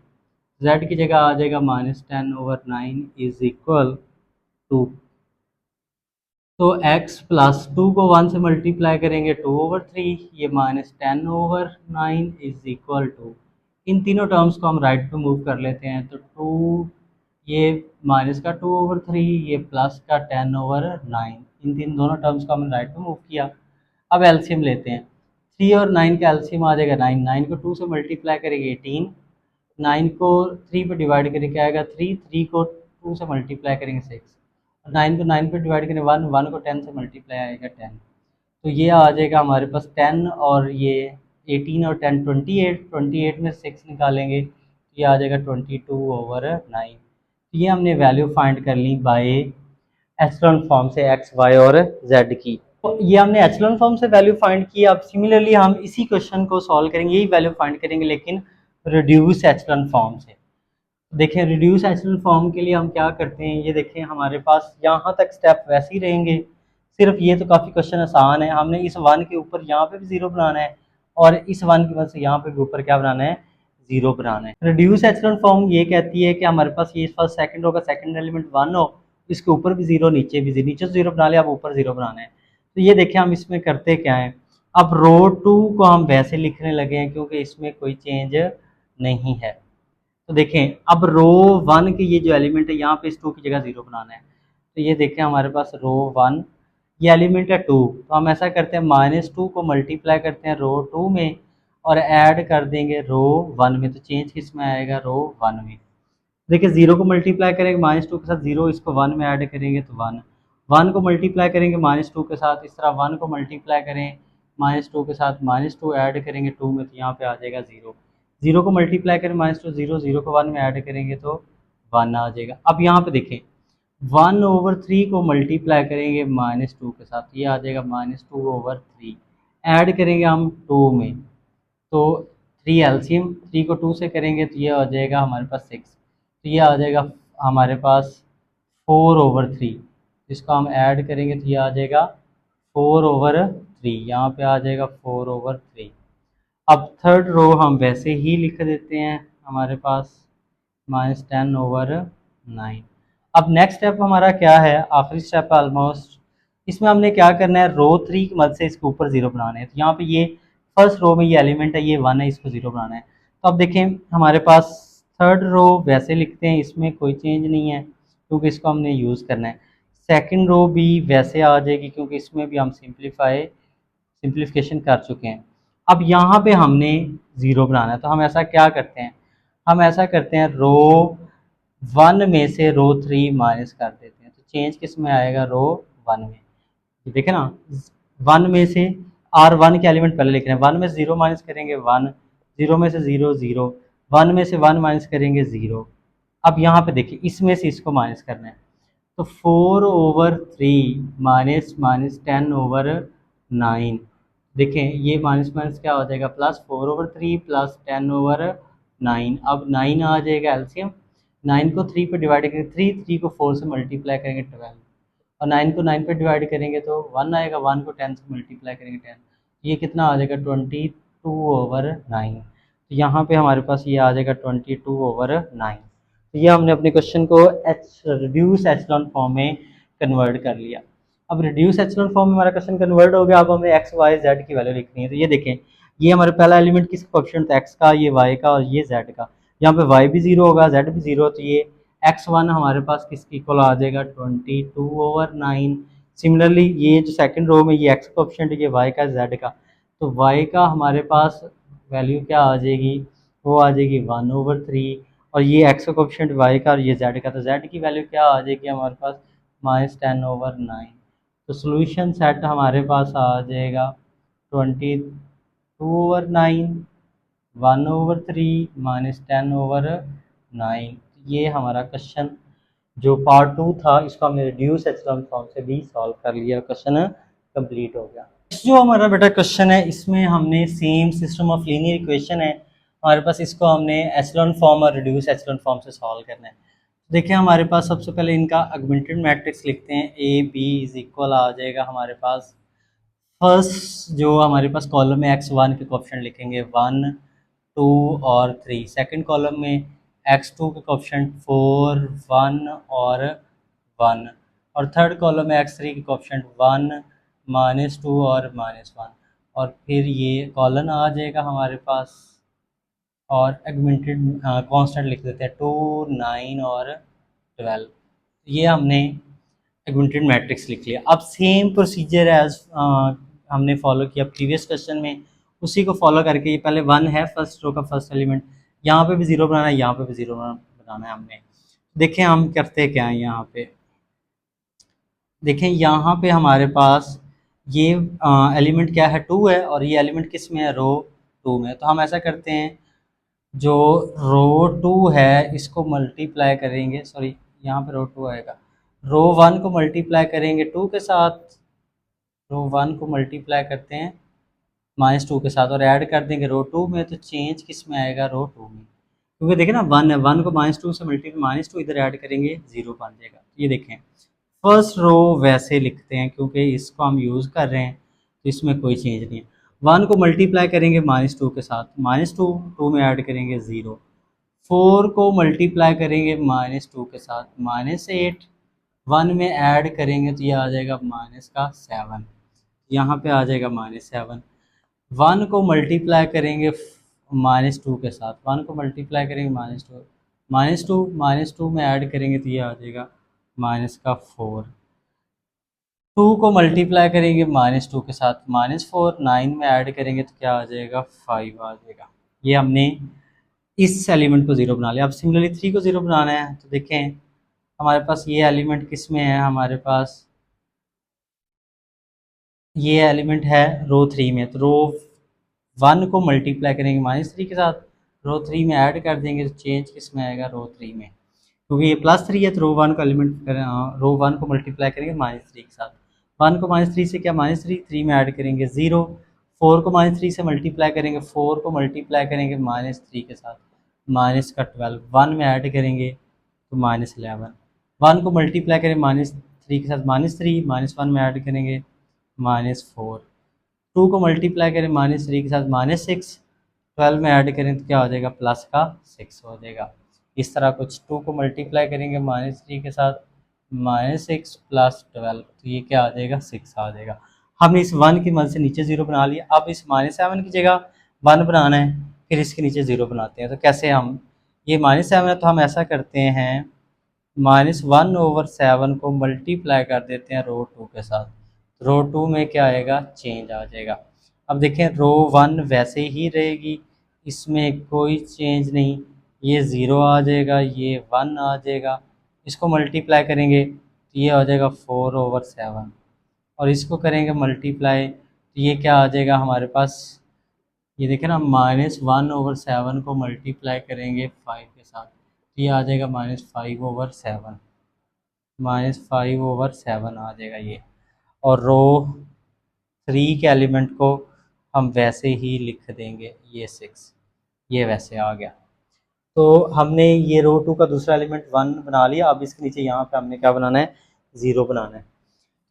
z की जगह आ जाएगा -10/9 इज इक्वल टू, तो x + 2 को 1 से मल्टीप्लाई करेंगे 2/3, ये -10/9 इज इक्वल टू, इन तीनों टर्म्स को हम राइट पे मूव कर लेते हैं, तो 2, ये माइनस का 2/3, ये प्लस का 10/9, इन तीन दोनों टर्म्स को हमने राइट पे मूव किया। अब एलसीएम लेते हैं, 3 और 9 का एलसीएम आ जाएगा 9, 9 को 2 से मल्टीप्लाई करेंगे 18, 9 को 3 पे डिवाइड करके क्या आएगा 3, 3 को 2 से मल्टीप्लाई करेंगे 6, 9 को 9 पे डिवाइड करें 1, 1 को 10 से मल्टीप्लाई आएगा 10, तो ये आ जाएगा हमारे पास 10, और ये 18 और 10 28, 28 में 6 निकालेंगे तो ये आ जाएगा 22/9। तो ये हमने वैल्यू फाइंड कर ली बाय एचलन फॉर्म से x, y और z की। तो ये हमने एचलन फॉर्म से वैल्यू फाइंड की। अब सिमिलरली हम इसी क्वेश्चन को सॉल्व करेंगे, यही वैल्यू फाइंड करेंगे लेकिन रिड्यूस एचलन फॉर्म से। देखें रिड्यूस एचेलॉन फॉर्म के लिए हम क्या करते हैं, ये देखें हमारे पास यहाँ तक स्टेप वैसे ही रहेंगे, सिर्फ ये तो काफ़ी क्वेश्चन आसान है, हमने इस वन के ऊपर यहाँ पे भी ज़ीरो बनाना है और इस वन की वजह से यहाँ पे भी ऊपर क्या बनाना है, ज़ीरो बनाना है। रिड्यूस एचेलॉन फॉर्म ये कहती है कि हमारे पास ये फर्स्ट सेकंड होगा, सेकंड एलिमेंट वन हो, इसके ऊपर भी ज़ीरो, नीचे भी ज़ीरो, नीचे ज़ीरो बना लिया, अब ऊपर ज़ीरो बनाना है। तो ये देखें हम इसमें करते क्या है, अब रो टू को हम वैसे लिखने लगे हैं क्योंकि इसमें कोई चेंज नहीं है। तो देखें अब रो वन के ये जो एलिमेंट है यहाँ पे इस टू की जगह ज़ीरो बनाना है। तो ये देखें हमारे पास रो वन, ये एलिमेंट है टू, तो हम ऐसा करते हैं माइनस टू को मल्टीप्लाई करते हैं रो टू में और ऐड कर देंगे रो वन में। तो चेंज किस में आएगा, रो वन में। देखिए ज़ीरो को मल्टीप्लाई करेंगे माइनस टू के साथ ज़ीरो, इसको वन में ऐड करेंगे तो वन, वन को मल्टीप्लाई करेंगे माइनस टू के साथ, इस तरह वन को मल्टीप्लाई करें माइनस टू के साथ, माइनस टू ऐड करेंगे टू में तो यहाँ पे आ जाएगा ज़ीरो, ज़ीरो को मल्टीप्लाई करें माइनस टू ज़ीरो, ज़ीरो को वन में ऐड करेंगे तो वन आ जाएगा। अब यहाँ पे देखें वन ओवर थ्री को मल्टीप्लाई करेंगे माइनस टू के साथ, ये आ जाएगा minus two over three, add करेंगे हम टू में तो थ्री एलसीएम, थ्री को टू से करेंगे तो ये आ जाएगा हमारे पास सिक्स, तो ये आ जाएगा हमारे पास फोर ओवर थ्री, इसको हम ऐड करेंगे तो ये आ जाएगा फोर ओवर थ्री, यहाँ पे आ जाएगा फोर ओवर थ्री। अब थर्ड रो हम वैसे ही लिख देते हैं, हमारे पास माइनस टेन ओवर नाइन। अब नेक्स्ट स्टेप हमारा क्या है, आखिरी स्टेप है ऑलमोस्ट, इसमें हमने क्या करना है, रो थ्री की मदद से इसके ऊपर जीरो बनाने हैं। तो यहाँ पे ये फर्स्ट रो में ये एलिमेंट है, ये वन है, इसको जीरो बनाना है। तो अब देखें हमारे पास थर्ड रो वैसे लिखते हैं, इसमें कोई चेंज नहीं है क्योंकि इसको हमने यूज़ करना है। सेकेंड रो भी वैसे आ जाएगी क्योंकि इसमें भी हम सिंप्लीफिकेशन कर चुके हैं। अब यहाँ पे हमने ज़ीरो बनाना है, तो हम ऐसा क्या करते हैं, हम ऐसा करते हैं रो वन में से रो थ्री माइनस कर देते हैं, तो चेंज किस में आएगा, रो वन में। ये देखें ना, वन में से आर वन के एलिमेंट पहले लिख रहे हैं, वन में से जीरो माइनस करेंगे वन, जीरो में से जीरो जीरो, वन में से वन माइनस करेंगे जीरो। अब यहाँ पे देखिए इसमें से इसको माइनस करना है, तो four over three minus minus ten over nine, देखें ये माइनस माइनस क्या हो जाएगा, plus four over three plus ten over nine. अब नाइन आ जाएगा एलसीएम, नाइन को थ्री पे डिवाइड करेंगे, थ्री थ्री को फोर से मल्टीप्लाई करेंगे ट्वेल्व, और नाइन को नाइन पे डिवाइड करेंगे तो वन आएगा, वन को टेन से मल्टीप्लाई करेंगे टेन, ये कितना आ जाएगा, ट्वेंटी टू ओवर नाइन। तो यहाँ पे हमारे पास ये आ जाएगा ट्वेंटी टू ओवर नाइन। तो ये हमने अपने क्वेश्चन को रिड्यूस एचेलॉन फॉर्म में कन्वर्ट कर लिया। अब रिड्यूस एचेलॉन फॉर्म में हमारा क्वेश्चन कन्वर्ट हो गया, अब हमें एक्स वाई जेड की वैल्यू लिखनी है। तो ये देखें ये हमारे पहला एलिमेंट किसका कोएफिशिएंट था, एक्स का, ये वाई का और ये जेड का। यहाँ पे वाई भी जीरो होगा, जेड भी जीरो, तो ये एक्स वन हमारे पास किसकी इक्वल आ जाएगा, twenty two over nine. Similarly ये जो सेकंड रो में ये एक्स का कोएफिशिएंट है, ये वाई का जेड का, तो वाई का हमारे पास वैल्यू क्या आ जाएगी, वो आ जाएगी वन ओवर थ्री, और ये एक्स का कोएफिशिएंट वाई का और ये जेड का, तो जेड की वैल्यू क्या आ जाएगी हमारे पास, माइनस टेन ओवर नाइन। तो सोल्यूशन सेट हमारे पास आ जाएगा twenty two over nine, one over three minus ten over nine. ये हमारा क्वेश्चन जो पार्ट टू था, इसको हमने रिड्यूस एचेलॉन फॉर्म से भी सॉल्व कर लिया, क्वेश्चन कंप्लीट हो गया। जो हमारा बेटा क्वेश्चन है, इसमें हमने same system of linear equation है हमारे पास, इसको हमने एचेलॉन फॉर्म और रिड्यूस एचेलॉन फॉर्म से सॉल्व करना है। देखिए हमारे पास सबसे पहले इनका ऑगमेंटेड मैट्रिक्स लिखते हैं, ए बी इज इक्वल आ जाएगा हमारे पास, फर्स्ट जो हमारे पास कॉलम में एक्स वन के कोएफिशिएंट लिखेंगे वन टू और थ्री, सेकंड कॉलम में एक्स टू के कोएफिशिएंट फोर वन और वन, और थर्ड कॉलम में एक्स थ्री के कोएफिशिएंट वन माइनस टू और माइनस वन, और फिर ये कॉलन आ जाएगा हमारे पास, और एगमेंटेड कांस्टेंट लिख देते हैं टू नाइन और ट्वेल्व। ये हमने एगमेंटेड मैट्रिक्स लिख लिया। अब सेम प्रोसीजर एज हमने फॉलो किया प्रीवियस क्वेश्चन में, उसी को फॉलो करके, ये पहले वन है फर्स्ट रो का फर्स्ट एलिमेंट, यहाँ पे भी जीरो बनाना है, यहाँ पे भी जीरो बनाना है हमने। देखें हम करते क्या हैं यहाँ पे, देखें यहाँ पे हमारे पास ये एलिमेंट क्या है, टू है, और ये एलिमेंट किस में है, रो टू में। तो हम ऐसा करते हैं, जो रो टू है इसको मल्टीप्लाई करेंगे, सॉरी यहाँ पे रो टू आएगा, रो वन को मल्टीप्लाई करेंगे टू के साथ, रो वन को मल्टीप्लाई करते हैं माइनस टू के साथ और ऐड कर देंगे रो टू में, तो चेंज किस में आएगा, रो टू में। क्योंकि देखें ना 1 है, 1 को -2 से मल्टीप्लाई -2 इधर ऐड करेंगे 0 बन जाएगा। ये देखें फर्स्ट रो वैसे लिखते हैं क्योंकि इसको हम यूज़ कर रहे हैं तो इसमें कोई चेंज नहीं है। 1 को मल्टीप्लाई करेंगे -2 के साथ, -2 2 में ऐड करेंगे 0। 4 को मल्टीप्लाई करेंगे -2 के साथ, -8 1 में ऐड करेंगे तो ये आ जाएगा माइनस का 7, यहाँ पे आ जाएगा -7। 1 को मल्टीप्लाई करेंगे -2 के साथ, 1 को मल्टीप्लाई करेंगे -2 में ऐड करेंगे तो ये आ जाएगा माइनस का 4। 2 को मल्टीप्लाई करेंगे -2 के साथ, -4 9 में ऐड करेंगे तो क्या आ जाएगा 5 आ जाएगा। ये हमने इस एलिमेंट को 0 बना लिया। अब सिमिलरली 3 को 0 बनाना है तो देखें हमारे पास ये एलिमेंट किस में है, हमारे पास ये एलिमेंट है रो 3 में। तो रो 1 को मल्टीप्लाई करेंगे -3 के साथ, रो 3 में ऐड कर देंगे तो चेंज किस में आएगा, रो 3 में। क्योंकि ये +3 है तो रो 1 को एलिमेंट रो 1 को मल्टीप्लाई करेंगे -3 के साथ। 1 को -3 से क्या -3 में ऐड करेंगे 0। 4 को -3 से मल्टीप्लाई करेंगे, 4 को मल्टीप्लाई करेंगे -3 के साथ, माइनस का 12। 1 में ऐड करेंगे तो -11। 1 को मल्टीप्लाई करें -3 के साथ, -3 -1 में ऐड करेंगे -4। 2 को मल्टीप्लाई करें -3 के साथ, -6। 12 में ऐड करें तो क्या हो जाएगा, प्लस का 6 हो जाएगा। इस तरह कुछ 2 को मल्टीप्लाई करेंगे -3 के साथ, -6 प्लस 12 तो ये क्या आ जाएगा 6 आ जाएगा। हमने इस 1 की मदद से नीचे 0 बना लिया। अब इस -7 की जगह 1 बनाना है, फिर इसके नीचे 0 बनाते हैं। तो कैसे हम, ये -7 है तो हम ऐसा करते हैं -1/7 को मल्टीप्लाई कर देते हैं रो 2 के साथ, रो 2 में क्या आएगा, चेंज आ जाएगा। अब देखें रो 1 वैसे ही रहेगी, इसमें कोई चेंज नहीं, ये 0 आ जाएगा, ये 1 आ जाएगा। इसको मल्टीप्लाई करेंगे तो ये आ जाएगा 4/7, और इसको करेंगे मल्टीप्लाई तो ये क्या आ जाएगा हमारे पास, ये देखें ना -1/7 को मल्टीप्लाई करेंगे 5 के साथ तो ये आ जाएगा -5/7, -5/7 आ जाएगा ये। और रो 3 के एलिमेंट को हम वैसे ही लिख देंगे, ये 6, ये वैसे आ गया। तो हमने ये रो 2 का दूसरा एलिमेंट 1 बना लिया। अब इसके नीचे यहाँ पे हमने क्या बनाना है, 0 बनाना है।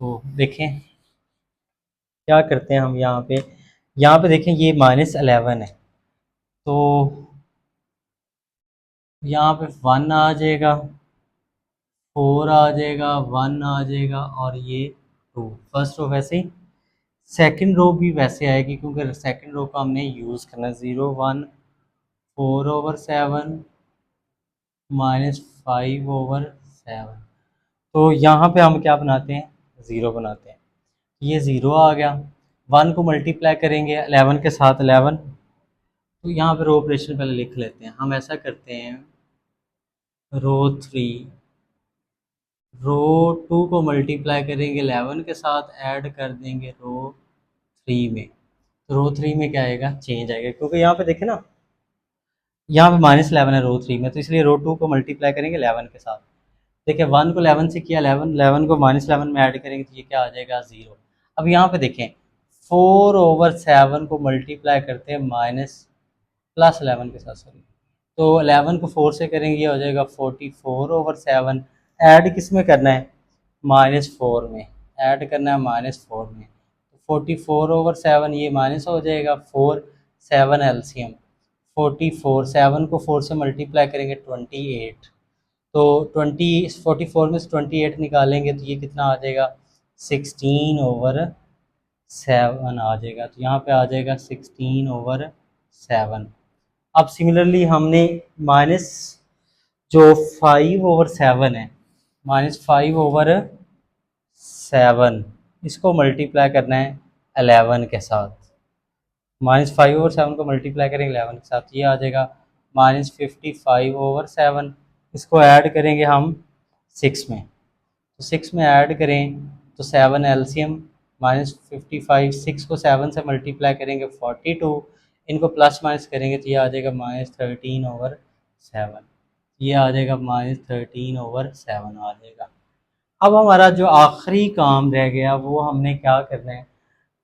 तो देखें क्या करते हैं हम, यहाँ पे देखें ये -11 है तो यहाँ पे 1 आ जाएगा, 4 आ जाएगा, 1 आ जाएगा, और ये 2। फर्स्ट रो वैसे ही, सेकंड रो भी वैसे आएगी क्योंकि सेकंड रो का हमने यूज़ करना है। 0 1 4/7 -5/7। तो यहाँ पे हम क्या बनाते हैं, 0 बनाते हैं। ये 0 आ गया। 1 को मल्टीप्लाई करेंगे 11 के साथ, 11। तो यहाँ पे रो ऑपरेशन पहले लिख लेते हैं। हम ऐसा करते हैं, रो 3 रो 2 को मल्टीप्लाई करेंगे 11 के साथ, ऐड कर देंगे रो 3 में। तो रो 3 में क्या आएगा, चेंज आएगा, क्योंकि यहाँ पे देखें ना यहाँ पे -11 है रो 3 में, तो इसलिए रो 2 को मल्टीप्लाई करेंगे 11 के साथ। देखिए 1 को 11 से किया, 11 को -11 में ऐड करेंगे तो ये क्या आ जाएगा, 0। अब यहाँ पे देखें 4/7 को मल्टीप्लाई करते हैं +11 के साथ, सॉरी। तो 11 को 4 से करेंगे, ये हो जाएगा 44/7। ऐड किस में करना है, -4 में ऐड करना है, -4 में। तो 44/7 ये माइनस हो जाएगा, 4 7 एलसीएम 44, 7 को 4 से मल्टीप्लाई करेंगे 28। तो 44 में से 28 निकालेंगे तो ये कितना आ जाएगा, 16/7 आ जाएगा। तो यहाँ पे आ जाएगा 16/7। अब सिमिलरली हमने माइनस जो 5/7 है, -5/7 इसको मल्टीप्लाई करना है 11 के साथ। -5/7 को मल्टीप्लाई करेंगे 11 के साथ, ये आ जाएगा -55/7। इसको ऐड करेंगे हम 6 में, तो 6 में ऐड करें तो 7 एलसीएम -55, 6 को 7 से मल्टीप्लाई करेंगे 42, इनको प्लस माइनस करेंगे तो ये आ जाएगा -13/7, ये आ जाएगा -13/7 आ जाएगा। अब हमारा जो आखिरी काम रह गया वो हमने क्या करना है,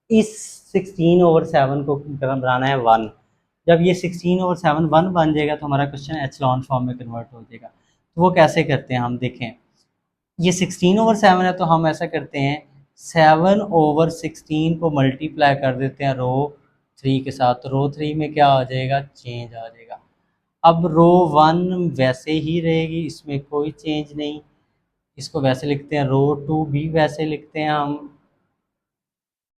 इस 16/7 को बनाना है 1। जब ये 16/7 1 बन जाएगा तो हमारा क्वेश्चन एचलॉन फॉर्म में कन्वर्ट हो जाएगा। तो वो कैसे करते हैं हम देखें। ये 16/7 है तो हम ऐसा करते हैं 7/16 को मल्टीप्लाई कर देते हैं रो 3 के साथ। तो रो 3 में क्या आ जाएगा, चेंज आ जाएगा। अब रो 1 वैसे ही रहेगी, इसमें कोई चेंज नहीं, इसको वैसे लिखते हैं। रो 2 भी वैसे लिखते हैं हम,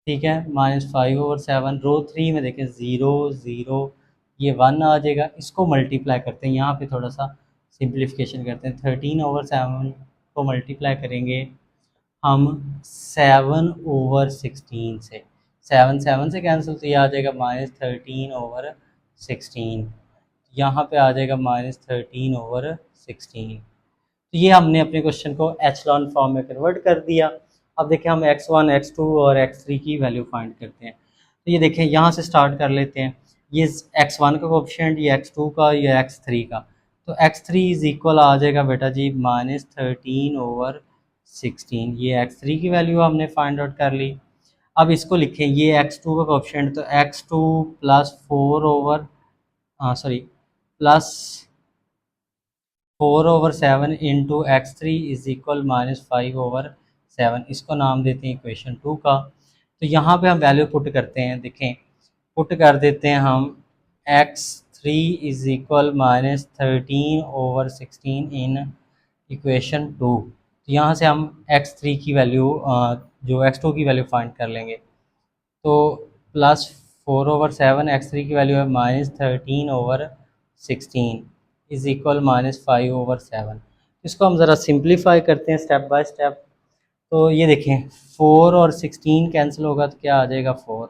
ठीक है, -5/7। रो 3 में देखें 0 0, ये 1 आ जाएगा। इसको मल्टीप्लाई करते हैं, यहाँ पे थोड़ा सा सिंप्लीफिकेशन करते हैं। 13/7 को मल्टीप्लाई करेंगे हम 7/16 से। 7 7 से कैंसिल, तो ये आ जाएगा -13/16। यहाँ पे आ जाएगा -13/16। तो ये हमने अपने क्वेश्चन को एचलॉन फॉर्म में कन्वर्ट कर दिया। अब देखें हम x1 x2 और x3 की वैल्यू फाइंड करते हैं। तो ये देखें यहाँ से स्टार्ट कर लेते हैं। ये x1 का कोएफिशिएंट, ये x2 का, ये x3 का। तो x3 इज इक्वल आ जाएगा बेटा जी -13/16। ये x3 की वैल्यू हमने फाइंड आउट कर ली। अब इसको लिखें, ये x2 का कोएफिशिएंट, तो x2 plus 4/7 into x3 is equal -5/7। इसको नाम देते हैं इक्वेशन 2 का। तो यहाँ पे हम वैल्यू पुट करते हैं, देखें पुट कर देते हैं हम x3 is equal -13/16 in equation 2। तो यहाँ से हम x3 की वैल्यू जो x2 की वैल्यू फाइंड कर लेंगे। तो +4/7, x3 की वैल्यू है -13/16 इज इक्वल -5/7। इसको हम ज़रा सिंप्लीफाई करते हैं स्टेप बाय स्टेप। तो ये देखें 4 और 16 कैंसिल होगा तो क्या आ जाएगा 4,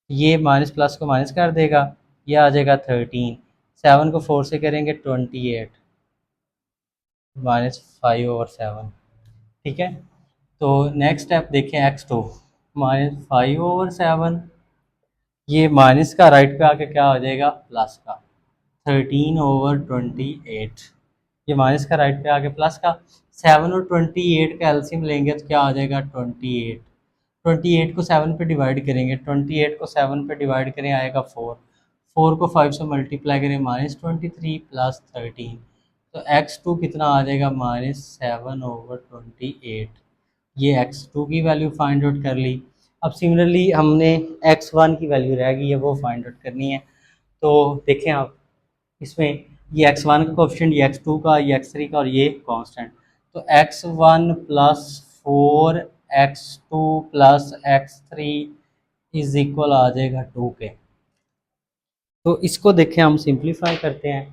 ये माइनस प्लस को माइनस कर देगा, ये आ जाएगा 13। 7 को 4 से करेंगे 28 -5/7, ठीक है। तो नेक्स्ट स्टेप देखें x2 -5/7, ये माइनस का राइट पे आके क्या आ जाएगा प्लस का 13/28। ये माइनस का राइट पे आके प्लस का 7 और 28 का एलसीएम लेंगे तो क्या आ जाएगा 28। 28 को 7 पे डिवाइड करेंगे, 28 को 7 पे डिवाइड करें आएगा 4। 4 को 5 से मल्टीप्लाई करें -23 प्लस 13। तो x2 कितना आ जाएगा -7/28। ये x2 की वैल्यू फाइंड आउट कर ली। अब सिमिलरली हमने x1 की वैल्यू रह गई है, वो फाइंड आउट करनी है। तो देखें आप इसमें, ये x1 का कोएफिशिएंट, ये x2 का, ये x3 का और ये कांस्टेंट। तो x1 plus 4 x2 plus x3 is equal आ जाएगा 2 के। तो इसको देखें हम सिंप्लीफाई करते हैं। तो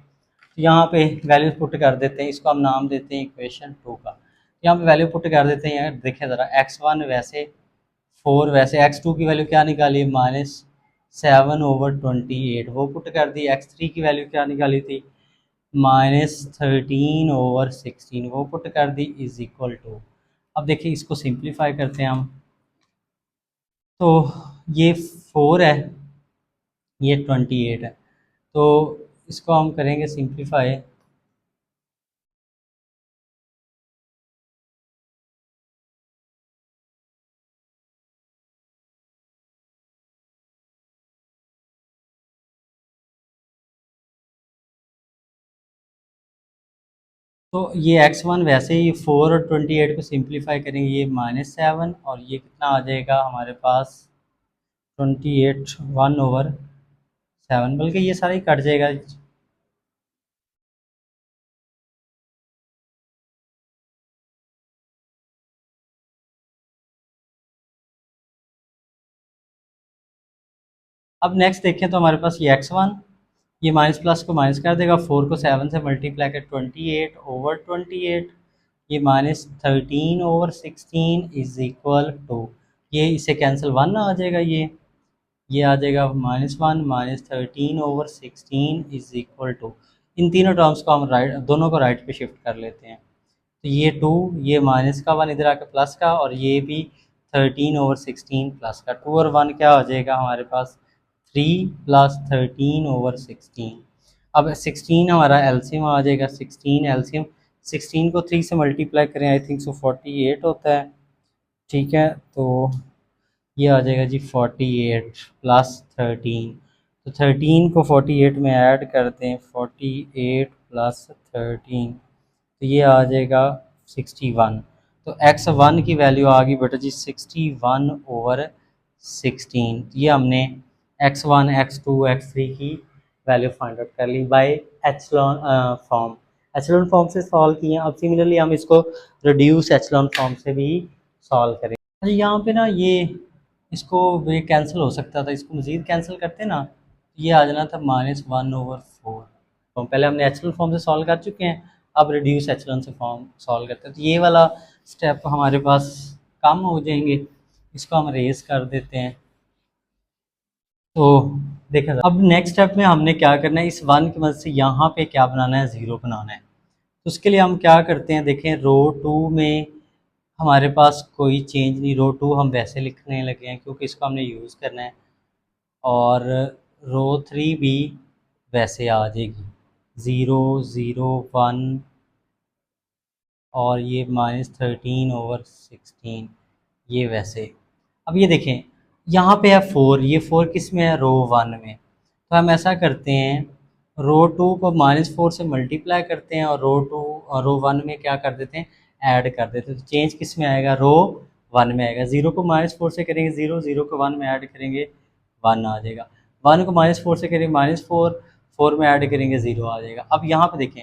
यहाँ पे वैल्यू पुट कर देते हैं, इसको हम नाम देते हैं इक्वेशन 2 का। यहाँ पे वैल्यू पुट कर देते हैं, देखें ज़रा x1 वैसे 4 वैसे, x2 की वैल्यू क्या निकाली -7/28, वो पुट कर दी। x3 की वैल्यू क्या निकाली थी -13/16, वो पुट कर दी इज इक्वल टू। अब देखिए इसको सिंप्लीफाई करते हैं हम। तो ये 4 है, ये 28 है, तो इसको हम करेंगे सिंप्लीफाई। तो ये x1 वैसे ही 4 और 28 को सिंप्लीफाई करेंगे, ये -7 और ये कितना आ जाएगा हमारे पास 28 1/7, बल्कि ये सारा ही कट जाएगा। अब नेक्स्ट देखें तो हमारे पास ये x1, ये माइनस प्लस को माइनस कर देगा। 4 को 7 से मल्टीप्लाई कर 28/28, ये -13/16 इज इक्वल टू, ये इसे कैंसिल 1 आ जाएगा, ये आ जाएगा -1 -13/16 इज इक्वल टू। इन तीनों टर्म्स को हम राइट, दोनों को राइट पे शिफ्ट कर लेते हैं। तो ये 2, ये माइनस का 1 इधर आके प्लस का, और ये भी 13/16 प्लस का। 2 और 1 क्या हो जाएगा हमारे पास 3 प्लस 13/16। अब 16 हमारा एलसीएम आ जाएगा, 16 एलसीएम, 16 को 3 से मल्टीप्लाई करें आई थिंक सो 48 होता है, ठीक है। तो ये आ जाएगा जी 48 प्लस 13, तो 13 को 48 में ऐड करते हैं, 48 प्लस 13, तो ये आ जाएगा 61। तो x1 की वैल्यू आ गई बेटा जी 61/16। ये हमने x1, x2, x3 की वैल्यू फाइंड आउट कर ली by echelon form. Echelon form से सॉल्व किए हैं। अब सिमिलरली हम इसको रिड्यूस एचलॉन फॉर्म से भी सॉल्व करेंगे। यहाँ पे ना ये कैंसिल हो सकता था, इसको मज़ीद कैंसिल करते ना, ये आ जाना था -1/4। तो पहले हमने एचलॉन फॉर्म से सॉल्व कर चुके हैं, अब रिड्यूस एचलॉन से फॉर्म सॉल्व करते हैं। तो ये वाला स्टेप हमारे पास कम हो जाएंगे, इसको हम रेस कर देते हैं। तो देखा जाए अब नेक्स्ट स्टेप में हमने क्या करना है, इस 1 की मदद से यहाँ पे क्या बनाना है, 0 बनाना है। तो उसके लिए हम क्या करते हैं, देखें रो 2 में हमारे पास कोई चेंज नहीं, रो 2 हम वैसे लिखने लगे हैं क्योंकि इसको हमने यूज़ करना है, और रो 3 भी वैसे आ जाएगी, 0 0 1, और ये -13/16, ये वैसे। अब ये देखें यहाँ पे है 4, ये 4 किस में है, रो 1 में। तो हम ऐसा करते हैं, रो 2 को -4 से मल्टीप्लाई करते हैं और रो 1 में क्या कर देते हैं, ऐड कर देते हैं। तो चेंज किस में आएगा, रो 1 में आएगा। 0 को -4 से करेंगे 0, 0 को 1 में ऐड करेंगे 1 आ जाएगा। 1 को -4 से करेंगे -4, 4 में ऐड करेंगे 0 आ जाएगा। अब यहाँ पे देखें,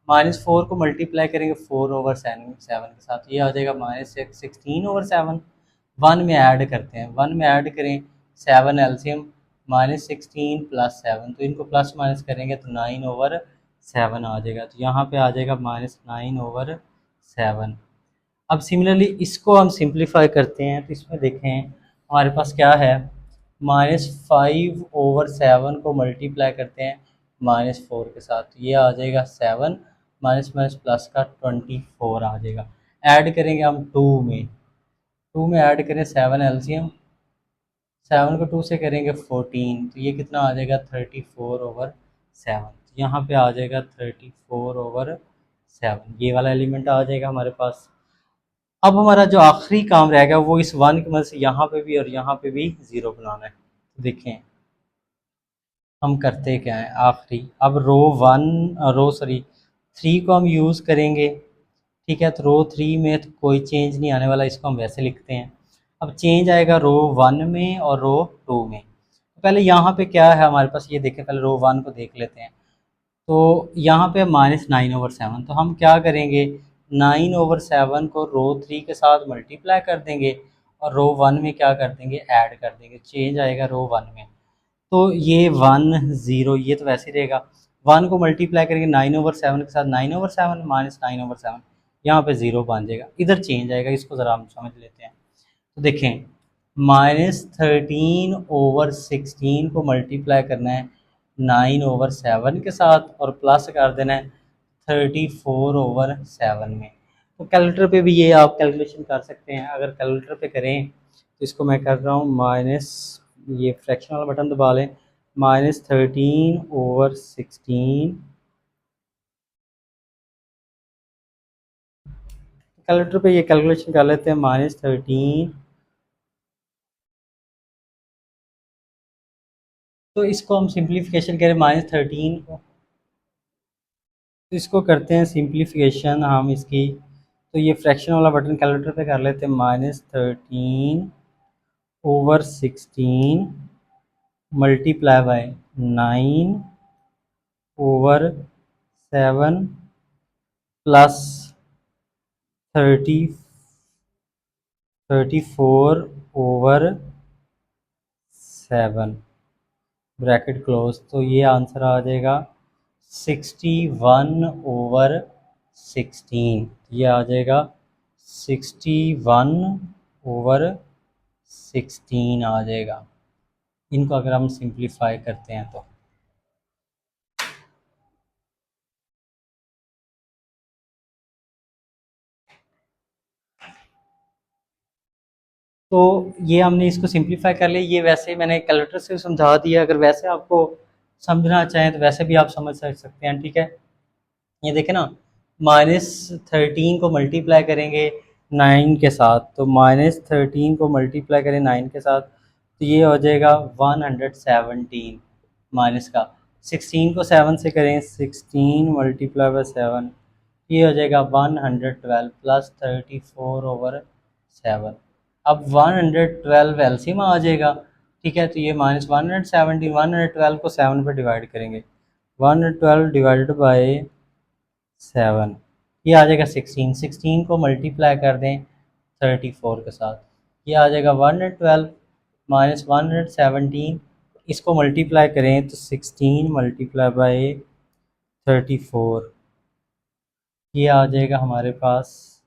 -4 को मल्टीप्लाई करेंगे 4/7 के साथ, ये आ जाएगा -16/7। 1 में ऐड करते हैं, 1 में ऐड करें 7 एलसीएम, -16 + 7, तो इनको प्लस माइनस करेंगे तो 9/7 आ जाएगा। तो यहाँ पे आ जाएगा -9/7। अब सिमिलरली इसको हम सिंप्लीफाई करते हैं, तो इसमें देखें हमारे पास क्या है, -5/7 को मल्टीप्लाई करते हैं -4 के साथ, तो ये आ जाएगा 7, माइनस माइनस प्लस का 24 आ जाएगा। ऐड करेंगे हम 2 में ऐड करें 7 एलसीएम, 7 को 2 से करेंगे 14, तो ये कितना आ जाएगा 34/7। यहाँ पे आ जाएगा 34/7, ये वाला एलिमेंट आ जाएगा हमारे पास। अब हमारा जो आखिरी काम रहेगा वो इस 1 की मदद से यहाँ पे भी और यहाँ पे भी 0 बनाना है। तो देखें हम करते क्या है आखिरी, अब रो 3 को हम यूज़ करेंगे, ठीक है। तो रो 3 में तो कोई चेंज नहीं आने वाला, इसको हम वैसे लिखते हैं। अब चेंज आएगा रो 1 में और रो 2 में। तो पहले यहाँ पे क्या है हमारे पास, ये देखें, पहले रो 1 को देख लेते हैं। तो यहाँ पे -9/7, तो हम क्या करेंगे, 9/7 को रो 3 के साथ मल्टीप्लाई कर देंगे और रो 1 में क्या कर देंगे, ऐड कर देंगे, चेंज आएगा रो 1 में। तो ये 1 0, ये तो वैसे ही रहेगा। 1 को मल्टीप्लाई करेंगे 9/7 के साथ, 9/7 -9/7, यहाँ पे 0 बन जाएगा, इधर चेंज आएगा, इसको ज़रा हम समझ लेते हैं। तो देखें -13/16 को मल्टीप्लाई करना है 9/7 के साथ और प्लस कर देना है 34/7 में। तो कैलकुलेटर पे भी ये आप कैलकुलेशन कर सकते हैं। अगर कैलकुलेटर पे करें तो इसको मैं कर रहा हूँ माइनस, ये फ्रैक्शन वाला बटन दबा लें, -13/16। कैलकुलेटर पे ये कैलकुलेशन कर लेते हैं, -13, तो इसको हम सिंप्लीफिकेशन करें -13 को, तो इसको करते हैं सिंप्लीफिकेशन हम इसकी। तो ये फ्रैक्शन वाला बटन कैलकुलेटर पे कर लेते हैं, -13/16 multiply by 9/7 plus 34/7 bracket close. तो ये आंसर आ जाएगा 61/16, ये आ जाएगा 61/16 आ जाएगा, इनको अगर हम सिंप्लीफाई करते हैं तो। तो ये हमने इसको सिंप्लीफाई कर लिया, ये वैसे मैंने कैलकुलेटर से समझा दिया, अगर वैसे आपको समझना चाहें तो वैसे भी आप समझ सकते हैं, ठीक है। ये देखें ना, -13 को मल्टीप्लाई करेंगे 9 के साथ, तो -13 को मल्टीप्लाई करें 9 के साथ, तो ये हो जाएगा 117। माइनस का। 16 को 7 से करें, 16 मल्टीप्लाई बाय 7, ये हो जाएगा 112 प्लस 34/7। अब 112 एलसीएम आ जाएगा, ठीक है। तो ये माइनस 170, 112 को 7 पे डिवाइड करेंगे, 112 डिवाइडेड बाय 7, ये आ जाएगा 16। 16 को मल्टीप्लाई कर दें 34 के साथ, ये आ जाएगा 112 माइनस 117। इसको मल्टीप्लाई करें तो 16 मल्टीप्लाई बाय 34, ये आ जाएगा हमारे पास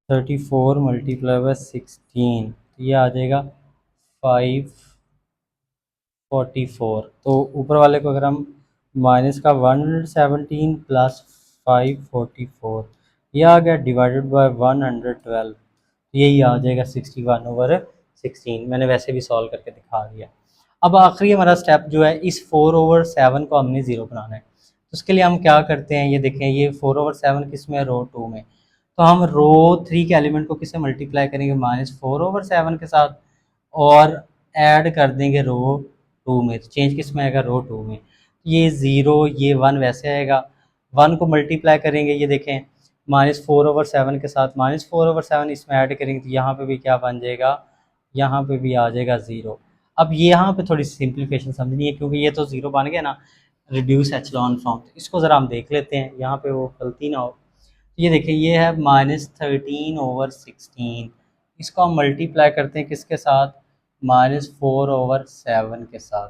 34 मल्टीप्लाई बाय 16, ये आ जाएगा 544। तो ऊपर वाले को अगर हम माइनस का 117 प्लस 544, ये आ गया डिवाइडेड बाय 112, यही आ जाएगा 61/16। मैंने वैसे भी सॉल्व करके दिखा दिया। अब आखिरी हमारा स्टेप जो है, इस 4/7 को हमने ज़ीरो बनाना है। तो उसके लिए हम क्या करते हैं, ये देखें, ये 4/7 किस में है, रो 2 में। तो हम रो 3 के एलिमेंट को किससे मल्टीप्लाई करेंगे, -4/7 के साथ, और ऐड कर देंगे रो 2 में। तो चेंज किस में आएगा, रो 2 में। ये 0, ये 1 वैसे आएगा। 1 को मल्टीप्लाई करेंगे, ये देखें, -4/7 के साथ -4/7 इसमें ऐड करेंगे, तो यहाँ पे भी क्या बन जाएगा, यहाँ पे भी आ जाएगा 0। अब ये यहाँ पे थोड़ी सी सिंप्लीफिकेशन समझनी है, क्योंकि ये तो 0 बन गया ना, रिड्यूस एचलॉन फॉर्म। तो इसको ज़रा हम देख लेते हैं, यहाँ पे वो गलती ना हो। ये देखिए, ये है -13/16, इसको हम मल्टीप्लाई करते हैं किसके साथ, -4/7 के साथ।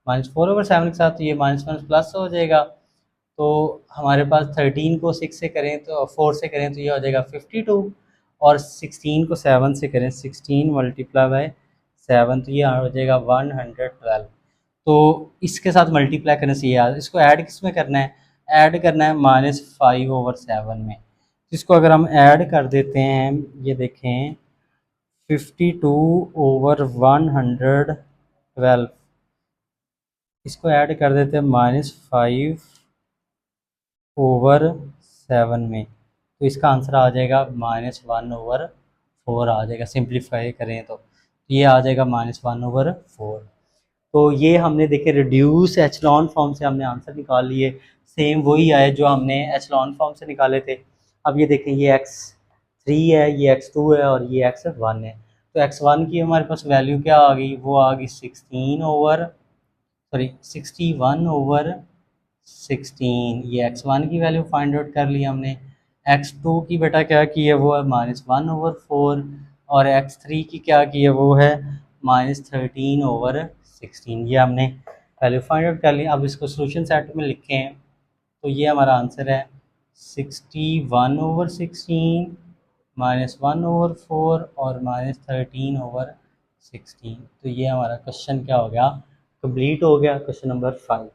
-4/7 के साथ तो ये माइनस माइनस प्लस हो जाएगा। तो हमारे पास 13 को 6 से करें तो 4 से करें तो ये हो जाएगा 52, और 16 को 7 से करें, 16 मल्टीप्लाई बाय 7, तो ये हो जाएगा 112। तो इसके साथ मल्टीप्लाई करने से ये याद, इसको ऐड किस में करना है, ऐड करना है -5/7 में। इसको अगर हम ऐड कर देते हैं, ये देखें, 52/112, इसको ऐड कर देते हैं -5/7 में, तो इसका आंसर आ जाएगा -1/4 आ जाएगा। सिंप्लीफाई करें तो ये आ जाएगा -1/4। तो ये हमने देखे रिड्यूस एचलॉन फॉर्म से हमने आंसर निकाल लिए, सेम वही आए जो हमने एचलॉन फॉर्म से निकाले थे। अब ये देखें, ये x3 है, ये x2 है, और ये x1 है। तो x1 की हमारे पास वैल्यू क्या आ गई, वो आ गई 61/16। ये x1 की वैल्यू फाइंड आउट कर ली हमने। x2 की बेटा क्या की है, वो है -1/4, और x3 की क्या की है, वो है -13/16। ये हमने वैल्यू फाइंड आउट कर ली। अब इसको सोल्यूशन सेट में लिखें तो ये हमारा आंसर है 61/16 -1/4 और -13/16। तो ये हमारा क्वेश्चन क्या हो गया, कंप्लीट हो गया, क्वेश्चन नंबर 5।